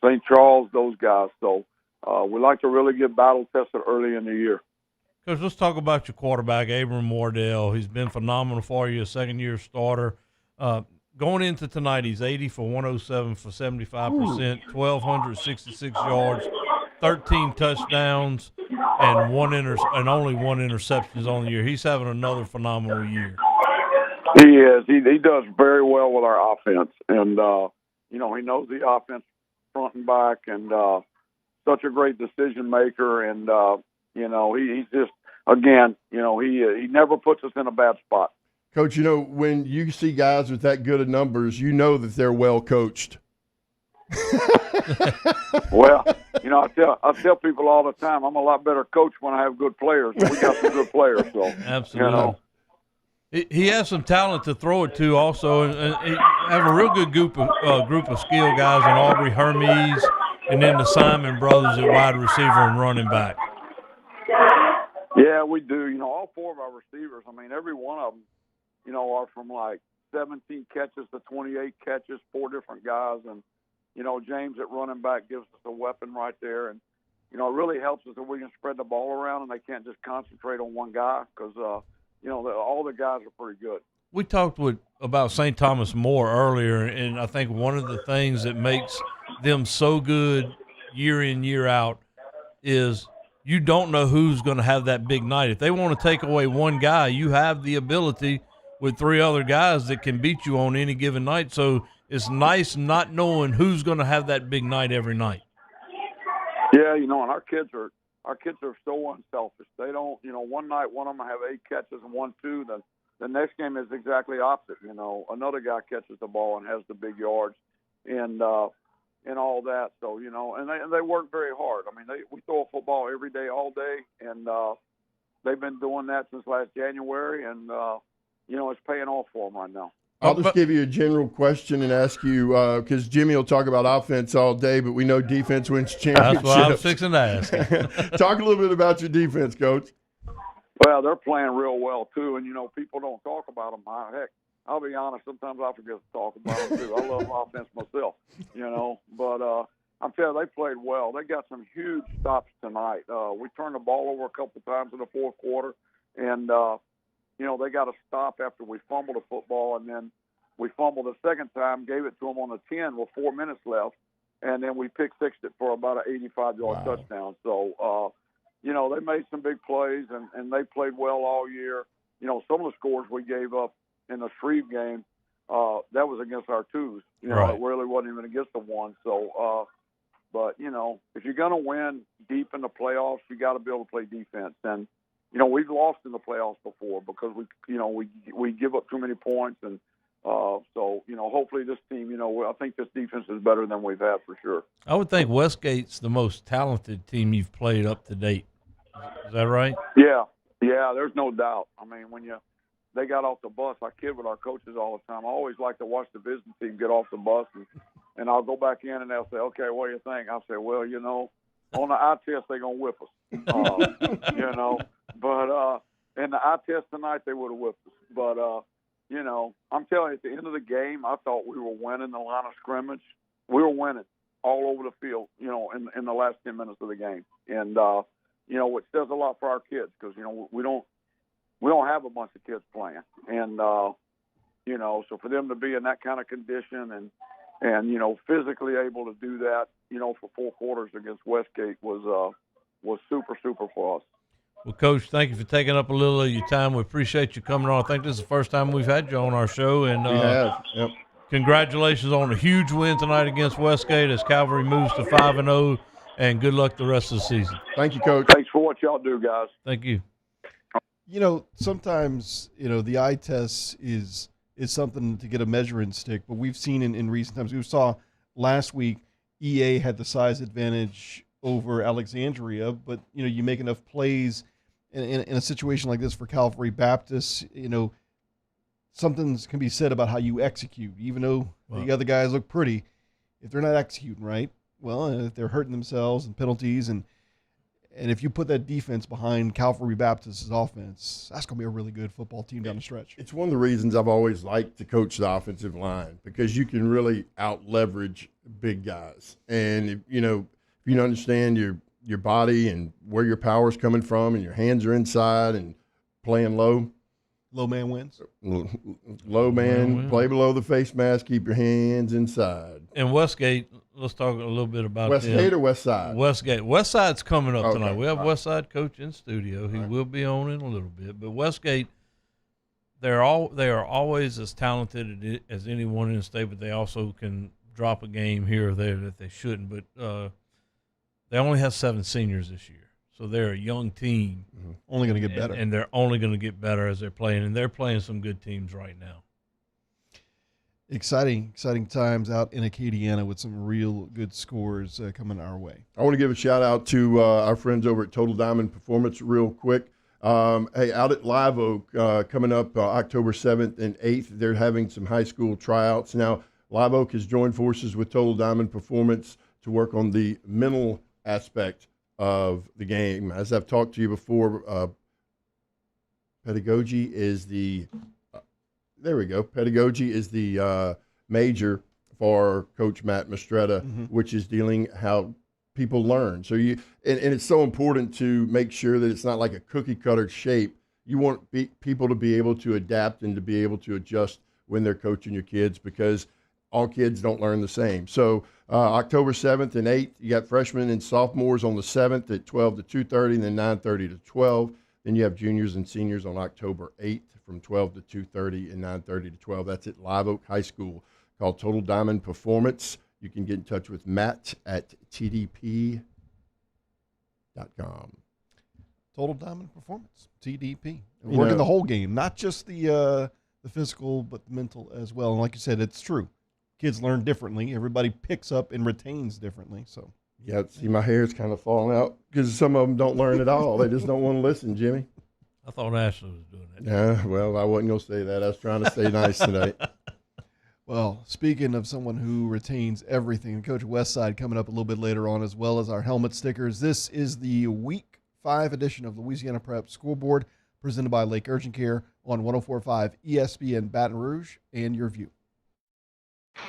H: St. Charles, those guys. So we like to really get battle tested early in the year.
E: Coach, let's talk about your quarterback, Abram Wardell. He's been phenomenal for you, a second-year starter. Going into tonight, he's 80 for 107 for 75%, 1,266 yards, 13 touchdowns, and only one interception on the year. He's having another phenomenal year.
H: He is. He does very well with our offense, and he knows the offense front and back, and such a great decision maker. And he's just he never puts us in a bad spot.
D: Coach, when you see guys with that good of numbers, you know that they're well coached.
H: Well, I tell people all the time, I'm a lot better coach when I have good players. We got some good players, so
E: absolutely. He has some talent to throw it to also, and he have a real good group of skill guys in Aubrey Hermes, and then the Simon brothers at wide receiver and running back.
H: Yeah, we do. All four of our receivers, every one of them, are from like 17 catches to 28 catches, four different guys. And, James at running back gives us a weapon right there. And, it really helps us if we can spread the ball around and they can't just concentrate on one guy because, all the guys are pretty good.
E: We talked about St. Thomas more earlier, and I think one of the things that makes them so good year in, year out is you don't know who's going to have that big night. If they want to take away one guy, you have the ability with 3 other guys that can beat you on any given night. So it's nice not knowing who's going to have that big night every night.
H: Yeah, and our kids are so unselfish. They don't, one night one of them have 8 catches and 1, 2. Then the next game is exactly opposite. Another guy catches the ball and has the big yards, and all that. So and they work very hard. I mean, we throw a football every day, all day, and they've been doing that since last January, and it's paying off for them right now.
D: I'll just give you a general question and ask you, because Jimmy will talk about offense all day, but we know defense wins championships.
E: That's what I was fixing to ask.
D: Talk a little bit about your defense, Coach.
H: Well, they're playing real well, too, and, people don't talk about them. Heck, I'll be honest, sometimes I forget to talk about them, too. I love offense myself, but I'm telling you, they played well. They got some huge stops tonight. We turned the ball over a couple times in the fourth quarter, and they got a stop after we fumbled the football, and then we fumbled the second time, gave it to them on the 10 with 4 minutes left, and then we pick-sixed it for about an 85-yard touchdown. So, they made some big plays, and they played well all year. Some of the scores we gave up in the Shreve game, that was against our twos.
E: Right.
H: It really wasn't even against the one. So, but, if you're going to win deep in the playoffs, you got to be able to play defense. And, we've lost in the playoffs before because we give up too many points, and so hopefully this team, I think this defense is better than we've had for sure.
E: I would think Westgate's the most talented team you've played up to date. Is that right?
H: Yeah, there's no doubt. I mean, when they got off the bus, I kid with our coaches all the time. I always like to watch the visiting team get off the bus, and I'll go back in and they'll say, "Okay, what do you think?" I'll say, "Well, on the eye test they're gonna whip us." But in the eye test tonight they would have whipped us. But I'm telling you, at the end of the game, I thought we were winning the line of scrimmage. We were winning all over the field, in the last 10 minutes of the game, and which says a lot for our kids because we don't have a bunch of kids playing, and so for them to be in that kind of condition and physically able to do that, for 4 quarters against Westgate was super for us.
E: Well, Coach, thank you for taking up a little of your time. We appreciate you coming on. I think this is the first time we've had you on our show. And
D: we have. Yep.
E: Congratulations on a huge win tonight against Westgate as Calvary moves to 5-0, and good luck the rest of the season.
D: Thank you, Coach.
H: Thanks for what y'all do, guys.
E: Thank you.
C: Sometimes, the eye test is something to get a measuring stick, but we've seen in recent times, we saw last week EA had the size advantage over Alexandria, but, you make enough plays in a situation like this for Calvary Baptist, something can be said about how you execute, even though the other guys look pretty. If they're not executing right, well, if they're hurting themselves and penalties, and if you put that defense behind Calvary Baptist's offense, that's going to be a really good football team down the stretch.
D: It's one of the reasons I've always liked to coach the offensive line because you can really out-leverage big guys. And, if you understand your body and where your power is coming from and your hands are inside and playing low.
C: Low man wins.
D: Low man, play below the face mask, keep your hands inside.
E: And Westgate, let's talk a little bit about
D: Westgate or West Side?
E: Westgate. West Side's coming up tonight. We have
D: Right.
E: West Side coach in studio. He will be on in a little bit. But Westgate, they are always as talented as anyone in the state, but they also can drop a game here or there that they shouldn't. But they only have 7 seniors this year. So they're a young team.
C: Mm-hmm. Only going to get better.
E: And they're only going to get better as they're playing. And they're playing some good teams right now.
C: Exciting times out in Acadiana with some real good scores coming our way.
D: I want to give a shout out to our friends over at Total Diamond Performance real quick. Hey, out at Live Oak coming up October 7th and 8th, they're having some high school tryouts. Now, Live Oak has joined forces with Total Diamond Performance to work on the mental aspect of the game. As I've talked to you before, pedagogy is the pedagogy is the major for Coach Matt Mistretta, which is dealing how people learn. So and it's so important to make sure that it's not like a cookie cutter shape. You want people to be able to adapt and to be able to adjust when they're coaching your kids, because all kids don't learn the same. So October 7th and 8th, you got freshmen and sophomores on the 7th at 12 to 2:30, and then 9:30 to 12. Then you have juniors and seniors on October 8th from 12 to 2:30 and 9:30 to 12. That's at Live Oak High School, called Total Diamond Performance. You can get in touch with Matt at tdp.com.
C: Total Diamond Performance, TDP. And working the whole game, not just the physical, but the mental as well. And like you said, it's true. Kids learn differently. Everybody picks up and retains differently. So
D: yeah, see, my hair's kind of falling out because some of them don't learn at all. They just don't want to listen, Jimmy.
E: I thought Ashley was doing it.
D: Yeah, well, I wasn't going to say that. I was trying to stay nice tonight.
C: Well, speaking of someone who retains everything, Coach Westside coming up a little bit later on, as well as our helmet stickers. This is the Week 5 edition of Louisiana Prep Scoreboard, presented by Lake Urgent Care on 104.5 ESPN Baton Rouge and Your View.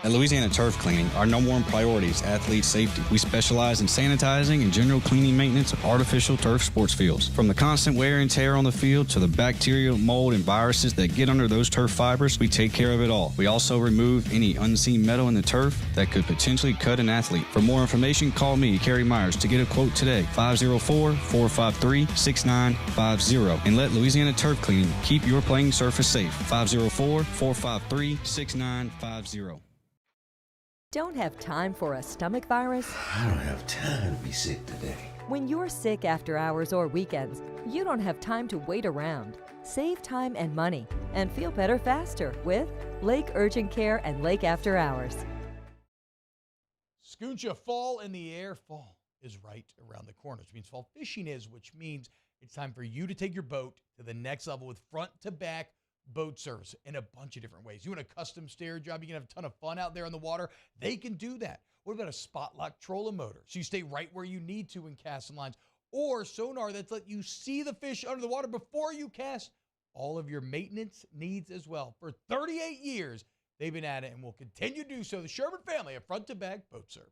T: At Louisiana Turf Cleaning, our number one priority is athlete safety. We specialize in sanitizing and general cleaning maintenance of artificial turf sports fields. From the constant wear and tear on the field to the bacterial, mold, and viruses that get under those turf fibers, we take care of it all. We also remove any unseen metal in the turf that could potentially cut an athlete. For more information, call me, Kerry Myers, to get a quote today, 504-453-6950. And let Louisiana Turf Cleaning keep your playing surface safe, 504-453-6950.
G: Don't have time for a stomach virus?
U: I don't have time to be sick today.
G: When you're sick after hours or weekends, you don't have time to wait around. Save time and money and feel better faster with Lake Urgent Care and Lake After Hours.
I: Scooncha, fall in the air. Fall is right around the corner, which means fall fishing is, which means it's time for you to take your boat to the next level with front-to-back boat service in a bunch of different ways. You want a custom stair job, you can have a ton of fun out there on the water. They can do that. What about a spot lock trolling motor? So you stay right where you need to in casting lines. Or sonar that's let you see the fish under the water before you cast. All of your maintenance needs as well. For 38 years, they've been at it and will continue to do so. The Sherman family of front-to-back boat service.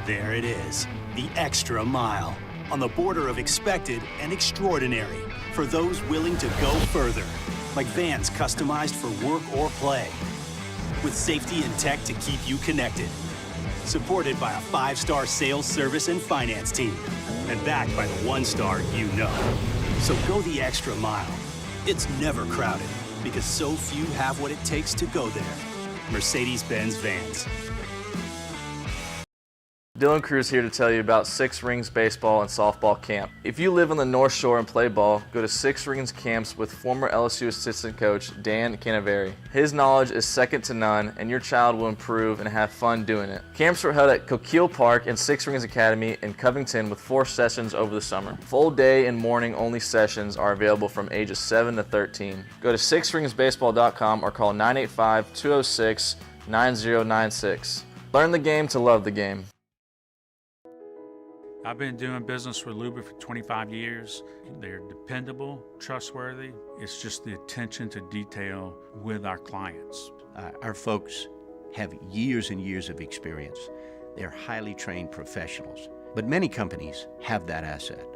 J: There it is, the extra mile, on the border of expected and extraordinary, for those willing to go further, like vans customized for work or play, with safety and tech to keep you connected, supported by a 5-star sales, service, and finance team, and backed by the 1-star you know. So go the extra mile. It's never crowded, because so few have what it takes to go there. Mercedes-Benz Vans.
K: Dylan Cruz here to tell you about Six Rings Baseball and Softball Camp. If you live on the North Shore and play ball, go to Six Rings Camps with former LSU assistant coach Dan Canaveri. His knowledge is second to none, and your child will improve and have fun doing it. Camps were held at Coquille Park and Six Rings Academy in Covington with 4 sessions over the summer. Full day and morning only sessions are available from ages 7 to 13. Go to sixringsbaseball.com or call 985-206-9096. Learn the game to love the game.
L: I've been doing business with Luba for 25 years. They're dependable, trustworthy. It's just the attention to detail with our clients.
M: Our folks have years and years of experience. They're highly trained professionals, but many companies have that asset.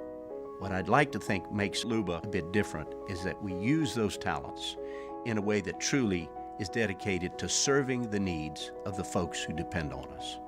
M: What I'd like to think makes Luba a bit different is that we use those talents in a way that truly is dedicated to serving the needs of the folks who depend on us.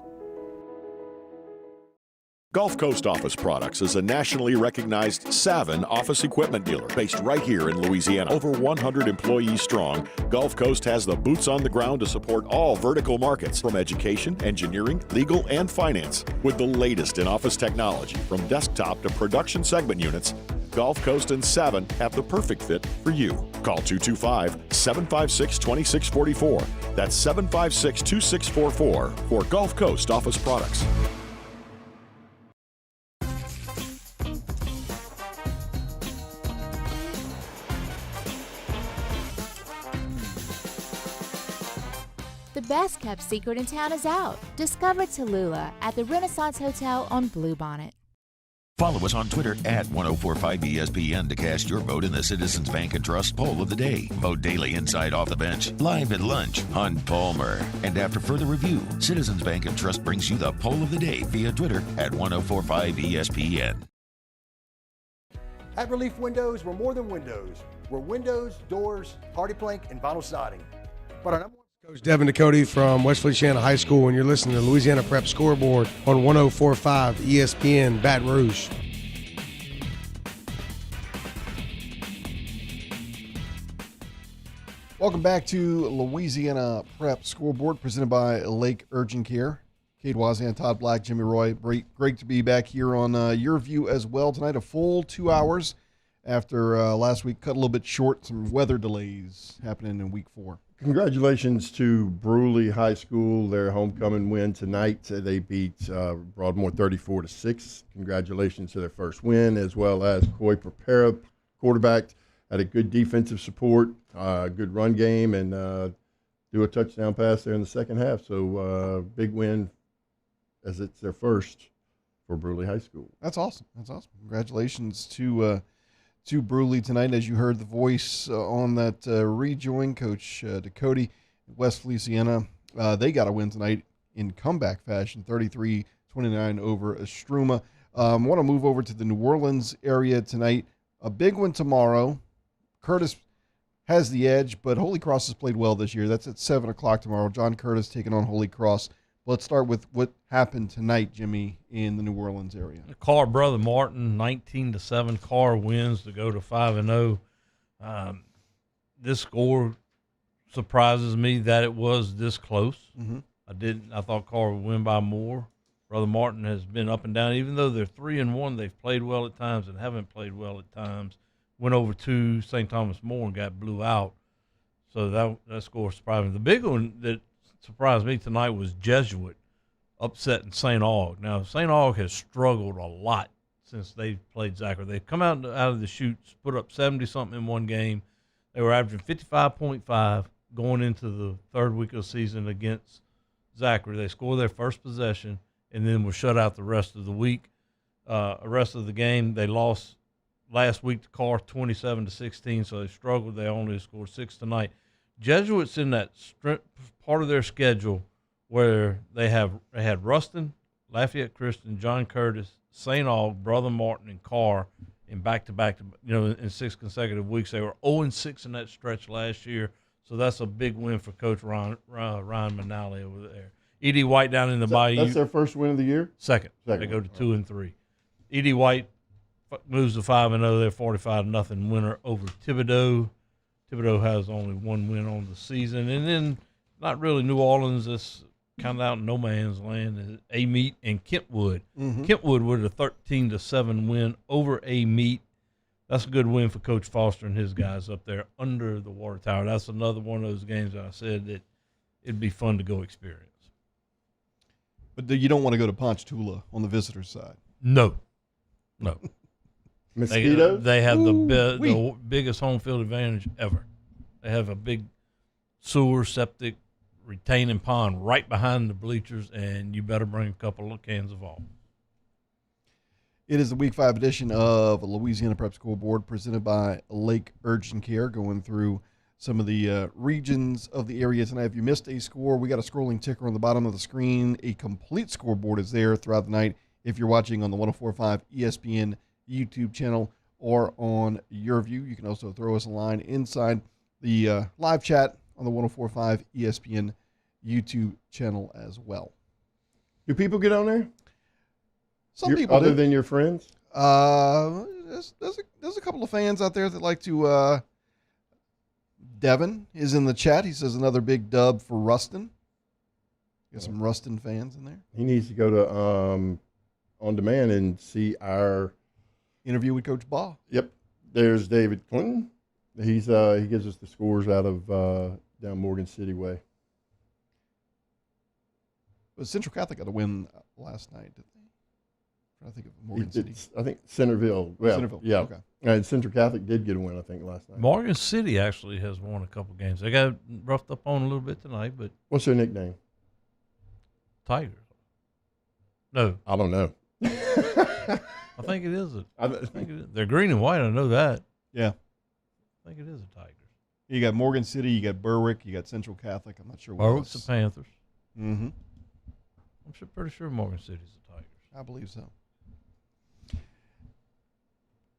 N: Gulf Coast Office Products is a nationally recognized Savin office equipment dealer based right here in Louisiana. Over 100 employees strong, Gulf Coast has the boots on the ground to support all vertical markets, from education, engineering, legal, and finance. With the latest in office technology, from desktop to production segment units, Gulf Coast and Savin have the perfect fit for you. Call 225-756-2644. That's 756-2644 for Gulf Coast Office Products.
P: The best kept secret in town is out. Discover Tallulah at the Renaissance Hotel on Bluebonnet.
B: Follow us on Twitter at 1045ESPN to cast your vote in the Citizens Bank and Trust Poll of the Day. Vote daily inside Off the Bench, live at lunch on Palmer. And after further review, Citizens Bank and Trust brings you the Poll of the Day via Twitter at 1045ESPN.
O: At Relief Windows, we're more than windows. We're windows, doors, hardy plank, and vinyl siding. But our number one
A: Coach Devin Ducote from West Feliciana High School, and you're listening to Louisiana Prep Scoreboard on 104.5 ESPN Baton Rouge.
C: Welcome back to Louisiana Prep Scoreboard, presented by Lake Urgent Care. Cade Wazan, Todd Black, Jimmy Roy. Great to be back here on your view as well tonight. A full 2 hours after last week cut a little bit short. Some weather delays happening in week 4.
D: Congratulations to Bruley High School, their homecoming win tonight. They beat Broadmoor 34-6. Congratulations to their first win, as well as Coy Prepara, quarterback, had a good defensive support, good run game, and do a touchdown pass there in the second half. So big win, as it's their first for Bruley High School.
C: That's awesome. Congratulations to Bruley tonight. As you heard the voice on that rejoin, Coach Ducote, West Feliciana, they got a win tonight in comeback fashion, 33-29 over Estruma. Want to move over to the New Orleans area tonight. A big one tomorrow. Curtis has the edge, but Holy Cross has played well this year. That's at 7 o'clock tomorrow. John Curtis taking on Holy Cross. Let's start with what happened tonight, Jimmy, in the New Orleans area.
E: Carr Brother Martin, 19-7. Carr wins to go to 5-0. This score surprises me that it was this close.
C: Mm-hmm.
E: I thought Carr would win by more. Brother Martin has been up and down. Even though they're 3-1, they've played well at times and haven't played well at times. Went over to St. Thomas More and got blew out. So that score surprised me. The big one that surprised me tonight was Jesuit upsetting St. Aug. Now, St. Aug has struggled a lot since they've played Zachary. They've come out of the chutes, put up 70-something in one game. They were averaging 55.5 going into the third week of the season against Zachary. They scored their first possession and then were shut out the rest of the week. Rest of the game, they lost last week to Carr 27-16, so they struggled. They only scored 6 tonight. Jesuits in that part of their schedule where they had Ruston, Lafayette Christian, John Curtis, St. Aug, Brother Martin, and Carr in back-to-back, in 6 consecutive weeks. They were 0-6 in that stretch last year, so that's a big win for Coach Ryan Manali over there. E.D. White down in the Bayou.
D: That's their first win of the year?
E: Second. They go to 2-3. E.D. White moves to 5-0. They're 45-0 winner over Thibodaux. Thibodaux has only one win on the season. And then not really New Orleans. It's kind of out in no man's land. Amite and Kentwood.
C: Mm-hmm.
E: Kentwood with a 13-7 win over Amite. That's a good win for Coach Foster and his guys up there under the water tower. That's another one of those games that I said that it'd be fun to go experience.
C: But you don't want to go to Ponchatoula on the visitor side.
E: No.
D: Mosquitoes?
E: They have the biggest home field advantage ever. They have a big sewer, septic, retaining pond right behind the bleachers, and you better bring a couple of cans of all.
C: It is the Week 5 edition of Louisiana Prep Scoreboard, presented by Lake Urgent Care, going through some of the regions of the area tonight. If you missed a score, we got a scrolling ticker on the bottom of the screen. A complete scoreboard is there throughout the night if you're watching on the 104.5 ESPN YouTube channel or on your view. You can also throw us a line inside the live chat on the 104.5 ESPN YouTube channel as well.
D: Do people get on there?
C: Some people
D: other
C: do.
D: than your friends?
C: There's a couple of fans out there that like to. Devin is in the chat. He says another big dub for Ruston. Got some Ruston fans in there.
D: He needs to go to On Demand and see our
C: interview with Coach Baugh.
D: Yep. There's David Clinton. He gives us the scores out of down Morgan City way.
C: But Central Catholic got a win last night, didn't they? I think of Morgan City.
D: I think Centerville. Well,
C: Centerville.
D: Yeah.
C: Okay.
D: And Central Catholic did get a win, I think, last night.
E: Morgan City actually has won a couple games. They got roughed up on a little bit tonight, but
D: what's their nickname?
E: Tigers. No,
D: I don't know.
E: I think it is. They're green and white. I know that.
C: Yeah.
E: I think it is the Tigers.
C: You got Morgan City, you got Berwick, you got Central Catholic. I'm not sure what
E: Berwick's
C: else.
E: the Panthers.
C: Mm-hmm.
E: I'm pretty sure Morgan City's the Tigers.
C: I believe so.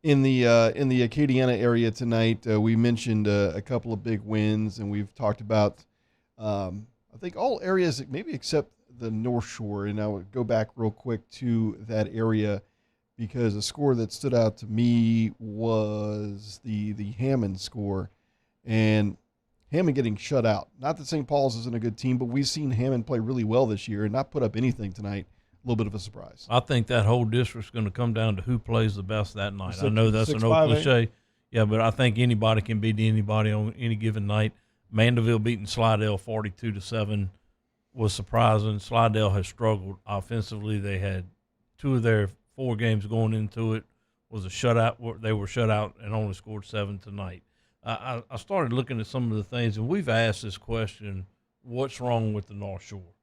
C: In the Acadiana area tonight, we mentioned a couple of big wins, and we've talked about I think all areas, maybe except the North Shore. And I would go back real quick to that area because a score that stood out to me was the Hammond score, and Hammond getting shut out. Not that St. Paul's isn't a good team, but we've seen Hammond play really well this year and not put up anything tonight. A little bit of a surprise.
E: I think that whole district's going to come down to who plays the best that night. I
C: Six-
E: know that's an
C: 6-5,
E: old cliche. Yeah, but I think anybody can beat anybody on any given night. Mandeville beating Slidell 42-7 was surprising. Slidell has struggled offensively. They had 2 of their 4 games going into it was a shutout. They were shut out and only scored 7 tonight. I started looking at some of the things, and we've asked this question, what's wrong with the North Shore?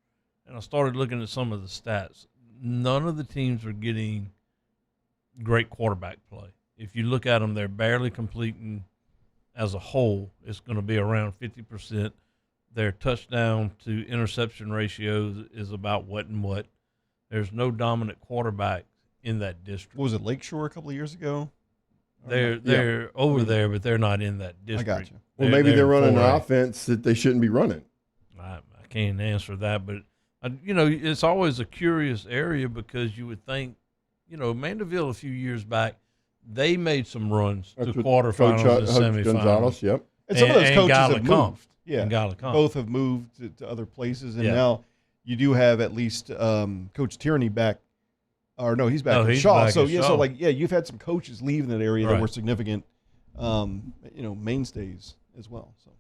E: And I started looking at some of the stats. None of the teams are getting great quarterback play. If you look at them, they're barely completing as a whole. It's going to be around 50%. Their touchdown to interception ratio is about what and what. There's no dominant quarterback in that district.
C: What was it, Lakeshore a couple of years ago?
E: They're over there, but they're not in that district.
C: I got you.
D: Well, maybe they're running an offense that they shouldn't be running.
E: I can't answer that, but it's always a curious area because you would think, Mandeville a few years back, they made some runs to quarterfinals and semifinals.
D: Gonzalez, yep.
C: And some of those coaches have moved.
E: Yeah,
C: both have moved to other places, and now you do have at least Coach Tierney back. Or no, he's back at Shaw. So you've had some coaches leave in that area that were significant, mainstays as well. So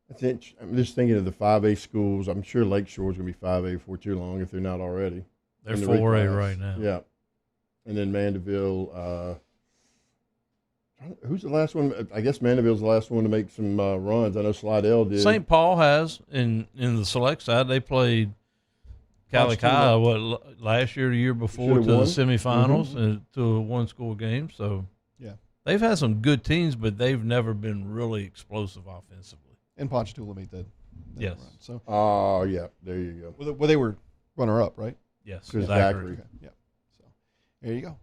D: that's it. I'm just thinking of the 5A schools. I'm sure Lakeshore is going to be 5A before too long if they're not already.
E: They're 4A right now.
D: Yeah, and then Mandeville. Who's the last one? I guess Mandeville's the last one to make some runs. I know Slidell did.
E: St. Paul has in the select side. They played Calicut last year, the year before, to the semifinals and to a 1-score game. So they've had some good teams, but they've never been really explosive offensively.
C: And Ponchatoula made that
E: yes.
C: run. So
D: there you go.
C: Well, they were runner-up, right?
E: Yes,
D: exactly.
C: Okay. Yeah. So there you go.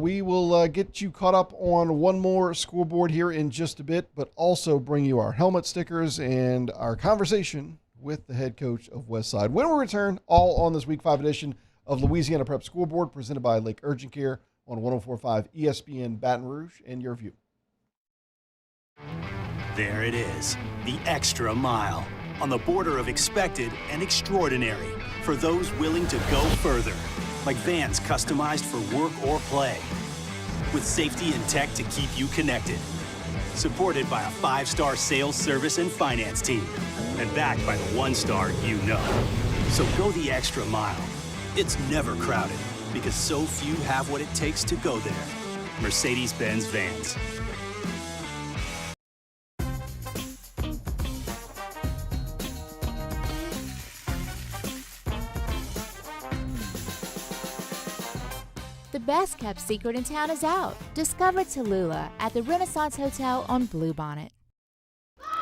C: We will get you caught up on one more scoreboard here in just a bit, but also bring you our helmet stickers and our conversation with the head coach of Westside. When we return, all on this Week 5 edition of Louisiana Prep Scoreboard, presented by Lake Urgent Care on 104.5 ESPN Baton Rouge and your view.
J: There it is, the extra mile, on the border of expected and extraordinary, for those willing to go further, like vans customized for work or play, with safety and tech to keep you connected. Supported by a 5-star sales, service, and finance team. And backed by the 1-star you know. So go the extra mile. It's never crowded because so few have what it takes to go there. Mercedes-Benz Vans.
P: The best kept secret in town is out. Discover Tallulah at the Renaissance Hotel on Bluebonnet.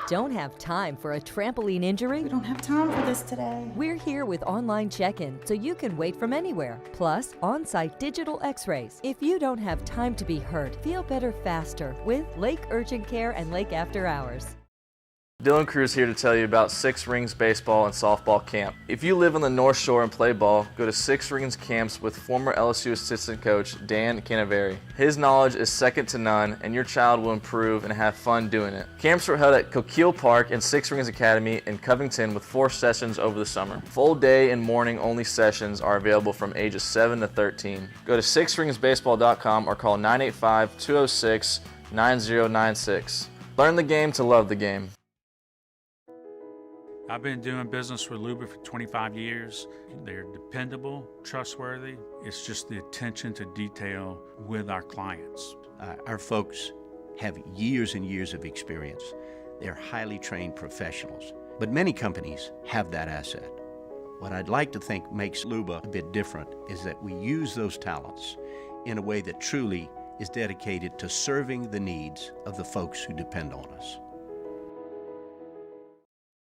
G: Don't have time for a trampoline injury?
S: We don't have time for this today.
G: We're here with online check-in, so you can wait from anywhere. Plus, on-site digital x-rays. If you don't have time to be hurt, feel better faster with Lake Urgent Care and Lake After Hours.
K: Dylan Cruz here to tell you about Six Rings Baseball and Softball Camp. If you live on the North Shore and play ball, go to Six Rings Camps with former LSU assistant coach Dan Canaveri. His knowledge is second to none, and your child will improve and have fun doing it. Camps were held at Coquille Park and Six Rings Academy in Covington with 4 sessions over the summer. Full day and morning only sessions are available from ages 7 to 13. Go to sixringsbaseball.com or call 985-206-9096. Learn the game to love the game.
L: I've been doing business with Luba for 25 years. They're dependable, trustworthy. It's just the attention to detail with our clients.
M: Our folks have years and years of experience. They're highly trained professionals, but many companies have that asset. What I'd like to think makes Luba a bit different is that we use those talents in a way that truly is dedicated to serving the needs of the folks who depend on us.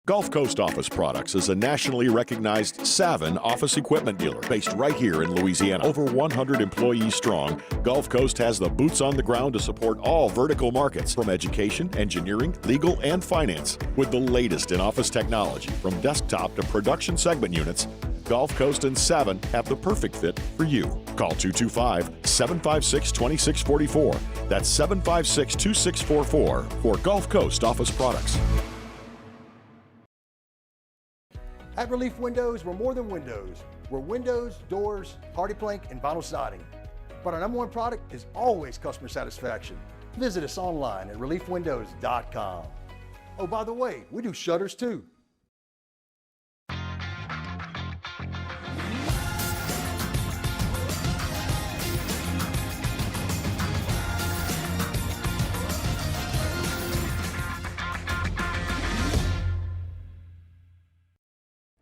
N: Gulf Coast Office Products is a nationally recognized Savin office equipment dealer based right here in Louisiana. Over 100 employees strong, Gulf Coast has the boots on the ground to support all vertical markets, from education, engineering, legal, and finance. With the latest in office technology, from desktop to production segment units, Gulf Coast and Savin have the perfect fit for you. Call 225-756-2644. That's 756-2644 for Gulf Coast Office Products.
O: At Relief Windows, we're more than windows. We're windows, doors, hardy plank, and vinyl siding. But our number one product is always customer satisfaction. Visit us online at reliefwindows.com. Oh, by the way, we do shutters too.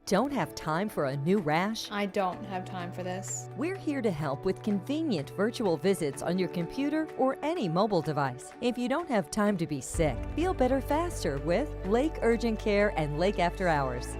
G: Don't have time for a new rash?
S: I don't have time for this.
G: We're here to help with convenient virtual visits on your computer or any mobile device. If you don't have time to be sick, feel better faster with Lake Urgent Care and Lake After Hours.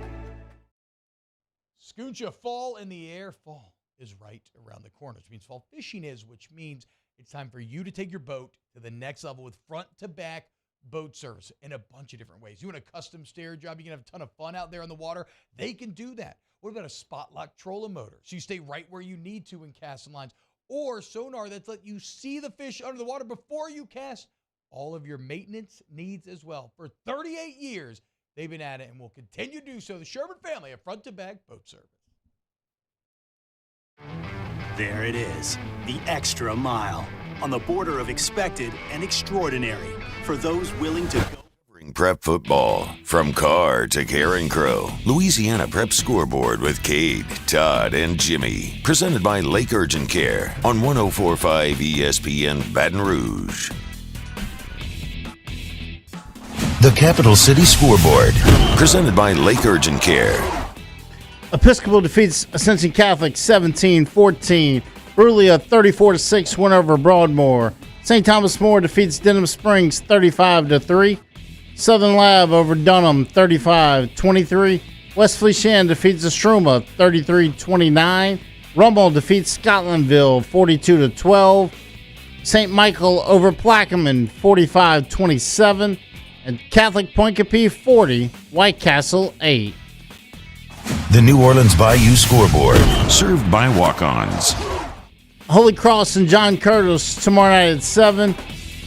I: Scooncha, fall in the air. Fall is right around the corner, which means fall fishing is, which means it's time for you to take your boat to the next level with front-to-back boat service in a bunch of different ways. You want a custom stair job, you can have a ton of fun out there on the water, they can do that. What about a spot lock trolling motor, so you stay right where you need to in casting lines, or sonar that's let you see the fish under the water before you cast? All of your maintenance needs as well. For 38 years they've been at it and will continue to do so. The Sherman family of front-to-back boat service.
J: There it is, the extra mile, on the border of expected and extraordinary, for those willing to go.
B: Prep football from car to Care and Crow. Louisiana Prep Scoreboard with Cade, Todd, and Jimmy. Presented by Lake Urgent Care on 104.5 ESPN Baton Rouge. The Capital City Scoreboard. Presented by Lake Urgent Care.
F: Episcopal defeats Ascension Catholic 17-14. Brutally a 34-6 win over Broadmoor. St. Thomas More defeats Denham Springs 35-3. Southern Lab over Dunham 35-23. West Feliciana defeats Estruma 33-29. Rummel defeats Scotlandville 42-12. St. Michael over Plaquemine 45-27. And Catholic Point Capee 40, White Castle 8.
B: The New Orleans Bayou Scoreboard. Served by walk-ons.
F: Holy Cross and John Curtis tomorrow night at 7.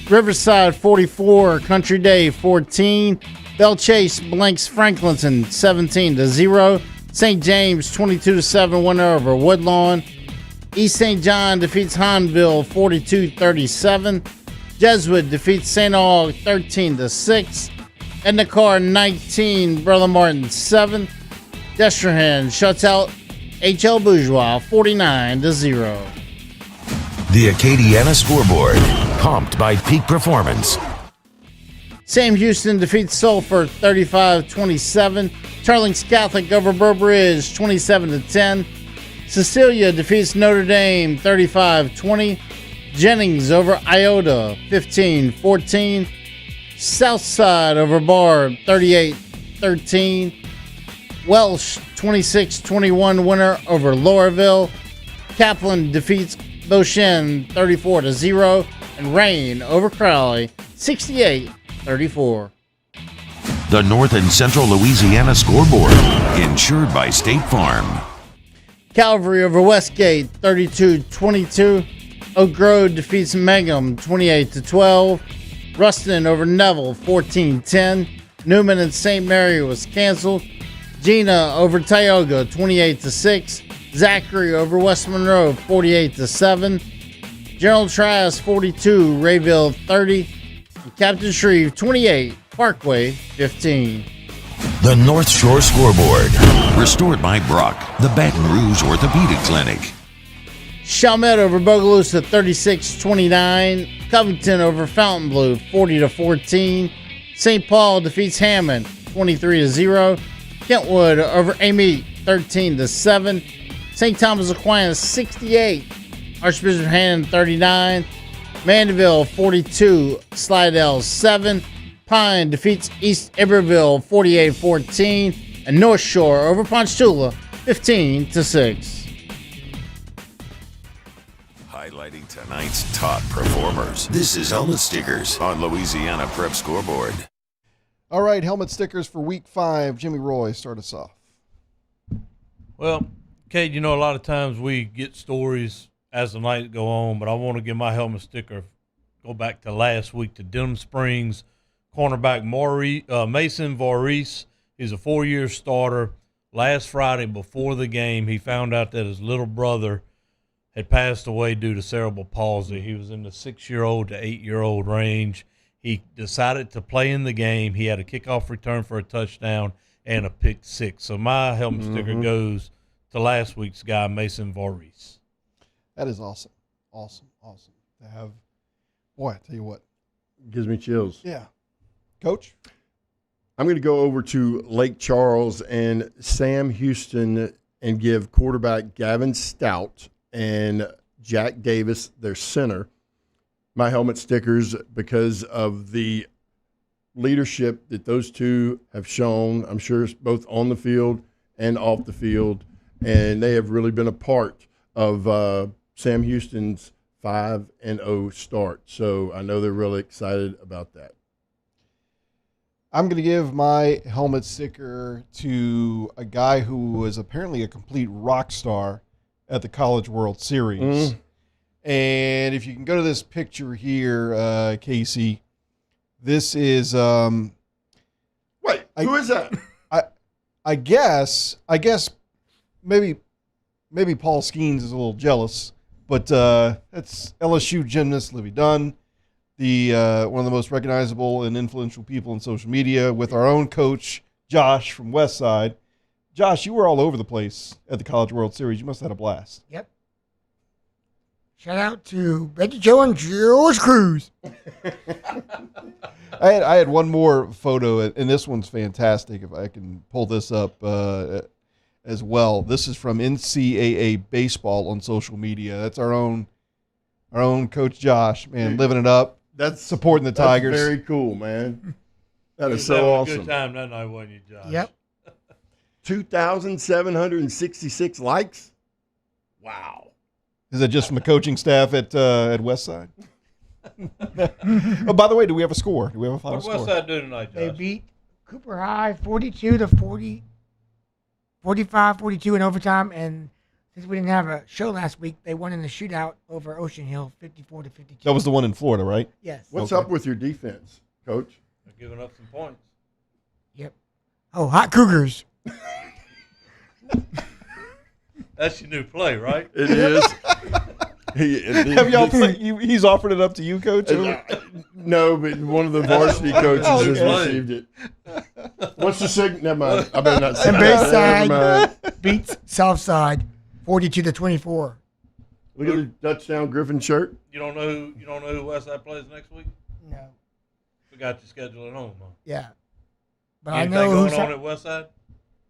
F: Riverside 44, Country Day 14. Bell Chase blanks Franklinton 17-0. St. James 22-7 winner over Woodlawn. East St. John defeats Hahnville 42-37. Jesuit defeats St. Aug 13-6. Edna Carr 19, Brother Martin 7. Destrehan shuts out H.L. Bourgeois 49-0.
B: The Acadiana Scoreboard. Pumped by Peak Performance.
F: Sam Houston defeats Sulphur 35-27. Turlings Catholic over Burr Bridge 27-10. Cecilia defeats Notre Dame 35-20. Jennings over Iota 15-14. Southside over Barb 38-13. Welsh 26-21 winner over Laurelville. Kaplan defeats Beauchene 34-0. And Rain over Crowley 68-34.
B: The North and Central Louisiana Scoreboard. Insured by State Farm.
F: Calvary over Westgate 32-22. Oak Grove defeats Mangum 28-12. Ruston over Neville 14-10. Newman and St. Mary was canceled. Gina over Tioga 28-6. Zachary over West Monroe 48-7. Gerald Trask 42, Rayville 30. And Captain Shreve 28, Parkway 15.
B: The North Shore Scoreboard. Restored by Brock, the Baton Rouge Orthopedic Clinic.
F: Chalmette over Bogalusa 36-29. Covington over Fontainebleau 40-14. St. Paul defeats Hammond 23-0. Kentwood over Amite 13-7. St. Thomas Aquinas 68. Archbishop Hannon 39. Mandeville 42. Slidell 7. Pine defeats East Iberville 48-14. And North Shore over Ponchatoula 15-6.
B: Highlighting tonight's top performers. This is Helmet Stickers on Louisiana Prep Scoreboard.
C: All right, helmet stickers for week 5. Jimmy Roy, start us off.
E: Well, Kate, you know, a lot of times we get stories as the night go on, but I want to give my helmet sticker, go back to last week to Denham Springs cornerback Mason Voorhees. He's a 4-year starter. Last Friday before the game, he found out that his little brother had passed away due to cerebral palsy. He was in the 6-year-old to 8-year-old range. He decided to play in the game. He had a kickoff return for a touchdown and a pick 6. So my helmet sticker goes to last week's guy, Mason Voorhees.
C: That is awesome. Awesome to have. Boy, I tell you what.
D: Gives me chills.
C: Yeah. Coach?
D: I'm going to go over to Lake Charles and Sam Houston and give quarterback Gavin Stout and Jack Davis, their center, my helmet stickers because of the leadership that those two have shown. I'm sure it's both on the field and off the field, and they have really been a part of Sam Houston's 5-0 start. So I know they're really excited about that.
C: I'm going to give my helmet sticker to a guy who was apparently a complete rock star at the College World Series. And if you can go to this picture here, Casey, this is
D: who is that?
C: I guess maybe Paul Skeens is a little jealous, but that's LSU gymnast Livy Dunn, the one of the most recognizable and influential people in social media, with our own coach Josh from Westside. Josh, you were all over the place at the College World Series. You must have had a blast.
Q: Yep. Shout out to Betty Joe and George Cruz.
C: I had one more photo, and this one's fantastic. If I can pull this up as well. This is from NCAA Baseball on social media. That's our own Coach Josh, man, living it up.
D: That's
C: supporting the Tigers.
D: That's very cool, man. That is
E: Having
D: so
E: a
D: awesome.
E: good time that night, wasn't you, Josh?
Q: Yep.
D: 2,766 likes. Wow.
C: Is that just from the coaching staff at Westside? Oh, by the way, do we have a score? Do we have a final score?
E: What's Westside do tonight, Josh?
Q: They beat Cooper High 42-40, 45-42 in overtime, and since we didn't have a show last week, they won in the shootout over Ocean Hill 54-52.
C: That was the one in Florida, right?
Q: Yes.
D: What's up with your defense, Coach?
E: They're giving up some points.
Q: Yep. Oh, hot Cougars.
E: That's your new play, right?
D: It is.
C: Have y'all he's offered it up to you, Coach?
D: No, but one of the varsity coaches has received it. What's the signal? Never mind. I better not say
Q: And
D: that. Never
Q: Bayside beats Southside 42-24.
D: Look at the touchdown Griffin shirt.
E: You don't know who Westside plays next week?
Q: No.
E: Forgot your schedule at home, huh?
Q: Yeah. But
E: Anything
Q: I know
E: going
Q: who's
E: on at Westside?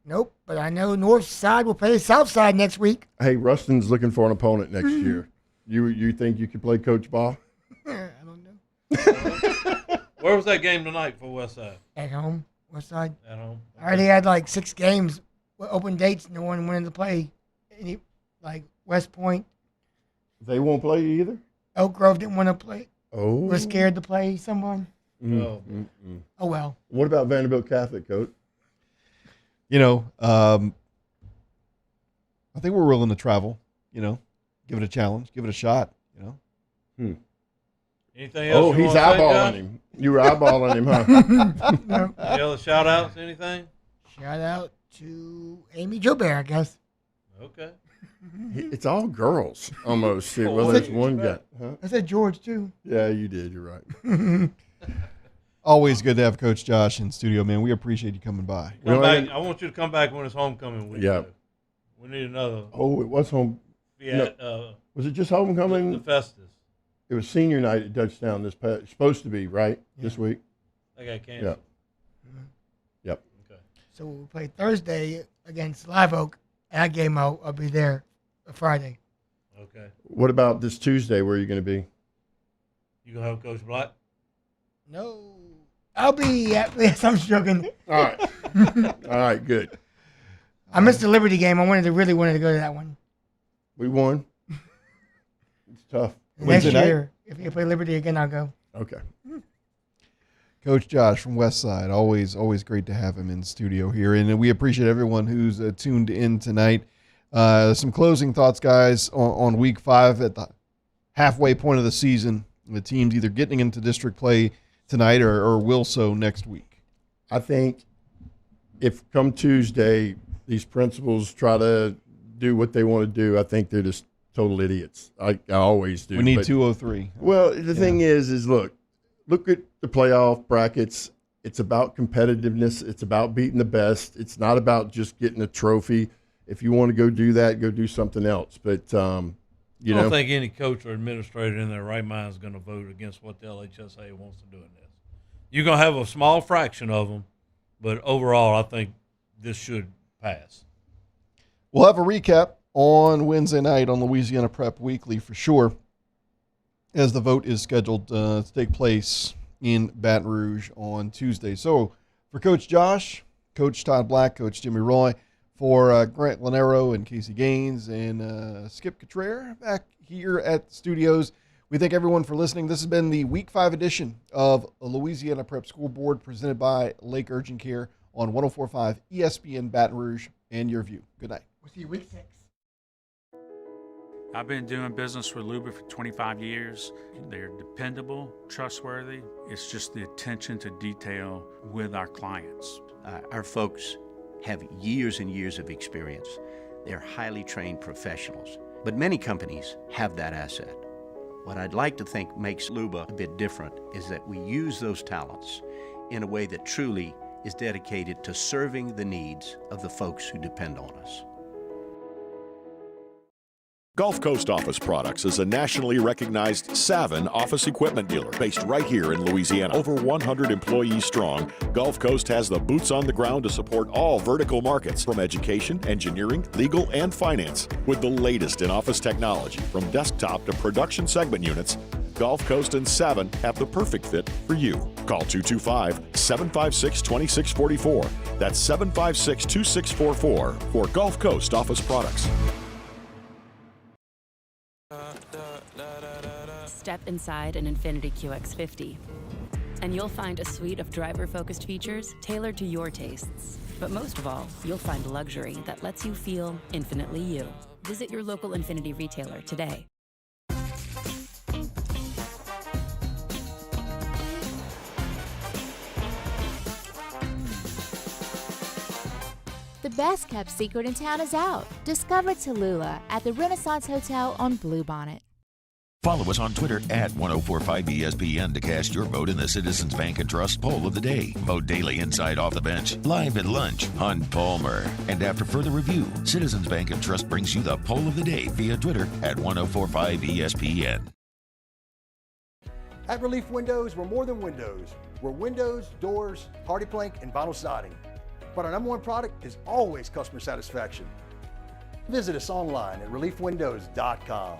Q: Nope. But I know Northside will play Southside next week.
D: Hey, Rustin's looking for an opponent next year. You think you could play Coach Ball?
Q: I don't know.
E: Where was that game tonight for Westside?
Q: At home. Westside.
E: At home.
Q: I already had like 6 games with open dates. No one wanted to play. Like West Point.
D: They won't play either?
Q: Elk Grove didn't want to play.
D: Oh.
Q: Was scared to play someone.
E: Oh
Q: well.
D: What about Vanderbilt Catholic, Coach?
C: You know, I think we're willing to travel, give it a challenge, give it a shot,
E: Anything else?
D: Oh, he's eyeballing him. You were eyeballing him, huh?
Q: No.
E: Any other shout outs? Anything?
Q: Shout out to Amy Joubert, I guess.
E: Okay.
D: It's all girls almost. Shit, well, there's one guy. Huh?
Q: I said George, too.
D: Yeah, you did. You're right.
C: Always good to have Coach Josh in studio, man. We appreciate you coming by.
E: Come back. I want you to come back when it's homecoming week.
D: Yeah.
E: Though. We need another.
D: Oh, it was home.
E: Yeah.
D: Was it just homecoming?
E: The Festus.
D: It was senior night at Dutchtown this past. Supposed to be right this week.
E: I got canceled.
D: Yep.
Q: So we'll play Thursday against Live Oak And that game, I'll be there Friday.
E: Okay.
D: What about this Tuesday? Where are you going to be?
E: You gonna have Coach Black?
Q: No. I'll be at some joking.
D: All right. All right, good.
Q: I missed the Liberty game. Really wanted to go to that one.
D: We won. It's tough.
Q: Next year, if you play Liberty again, I'll go.
D: Okay.
C: Coach Josh from Westside, always great to have him in studio here, and we appreciate everyone who's tuned in tonight. Some closing thoughts, guys, on Week 5 at the halfway point of the season. The team's either getting into district play tonight or will so next week.
D: I think if come Tuesday these principals try to do what they want to do, I think they're just total idiots. I always do.
C: We need 203.
D: Well, the thing is look at the playoff brackets. It's about competitiveness. It's about beating the best. It's not about just getting a trophy. If you want to go do that, go do something else. But
E: I don't think any coach or administrator in their right mind is going to vote against what the LHSA wants to do in this. You're going to have a small fraction of them, but overall, I think this should pass.
C: We'll have a recap on Wednesday night on Louisiana Prep Weekly for sure, as the vote is scheduled to take place in Baton Rouge on Tuesday. So for Coach Josh, Coach Todd Black, Coach Jimmy Roy, for Grant Lanero and Casey Gaines and Skip Cottrell back here at the studios, we thank everyone for listening. This has been the Week 5 edition of Louisiana Prep Scoreboard presented by Lake Urgent Care on 104.5 ESPN Baton Rouge and Your View. Good night.
Q: We'll see you Week 6.
L: I've been doing business with Luba for 25 years. They're dependable, trustworthy. It's just the attention to detail with our clients.
M: Our folks have years and years of experience. They're highly trained professionals, but many companies have that asset. What I'd like to think makes Luba a bit different is that we use those talents in a way that truly is dedicated to serving the needs of the folks who depend on us.
N: Gulf Coast Office Products is a nationally recognized Savin office equipment dealer based right here in Louisiana. Over 100 employees strong, Gulf Coast has the boots on the ground to support all vertical markets, from education, engineering, legal, and finance. With the latest in office technology, from desktop to production segment units, Gulf Coast and Savin have the perfect fit for you. Call 225-756-2644. That's 756-2644 for Gulf Coast Office Products.
R: Step inside an Infiniti QX50, and you'll find a suite of driver-focused features tailored to your tastes. But most of all, you'll find luxury that lets you feel infinitely you. Visit your local Infiniti retailer today.
P: The best kept secret in town is out. Discover Tallulah at the Renaissance Hotel on Bluebonnet.
B: Follow us on Twitter at 1045ESPN to cast your vote in the Citizens Bank and Trust Poll of the Day. Vote daily inside Off the Bench, live at lunch on Palmer. And after further review, Citizens Bank and Trust brings you the Poll of the Day via Twitter at 1045ESPN.
O: At Relief Windows, we're more than windows. We're windows, doors, hardy plank, and vinyl siding. But our number one product is always customer satisfaction. Visit us online at reliefwindows.com.